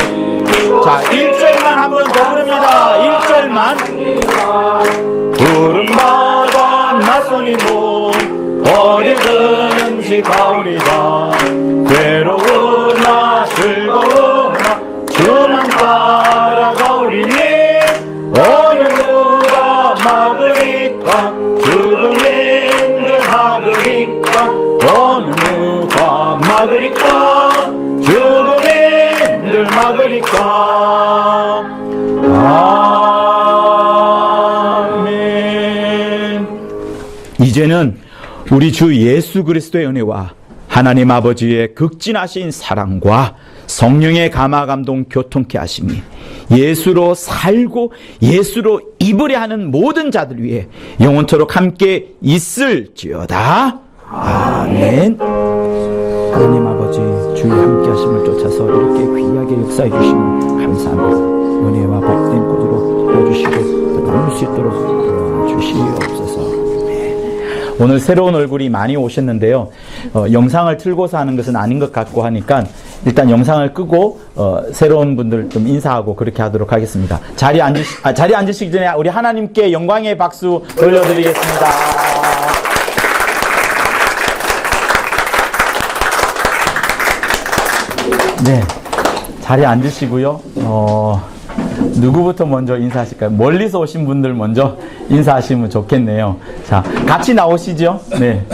자, 1절만 한 번 더 부릅니다. 1절만. 부름받아 나선이 몸 어디든지 가오리다. 괴로우나 즐거우나 주만 따라가오리니 어느 누가 막으리까? 죽음인들 막으리까? 어느 누가 막으리까? 죽음인들 막으리까? 아멘. 이제는 우리 주 예수 그리스도의 은혜와 하나님 아버지의 극진하신 사랑과 성령의 감화 감동 교통케 하심이 예수로 살고 예수로 입으려 하는 모든 자들 위해 영원토록 함께 있을지어다. 아멘. 하나님 아버지 주의 함께 하심을 쫓아서 이렇게 귀하게 역사해 주시면 감사합니다. 은혜와 복된 꽃으로 보여주시고 나눌 수 있도록 도와주시옵소서. 오늘 새로운 얼굴이 많이 오셨는데요. 영상을 틀고서 하는 것은 아닌 것 같고 하니까 일단 영상을 끄고 새로운 분들 좀 인사하고 그렇게 하도록 하겠습니다. 자리에 앉으시기 전에 우리 하나님께 영광의 박수 돌려드리겠습니다. 네, 자리에 앉으시고요. 누구부터 먼저 인사하실까요? 멀리서 오신 분들 먼저 인사하시면 좋겠네요. 자, 같이 나오시죠? 네.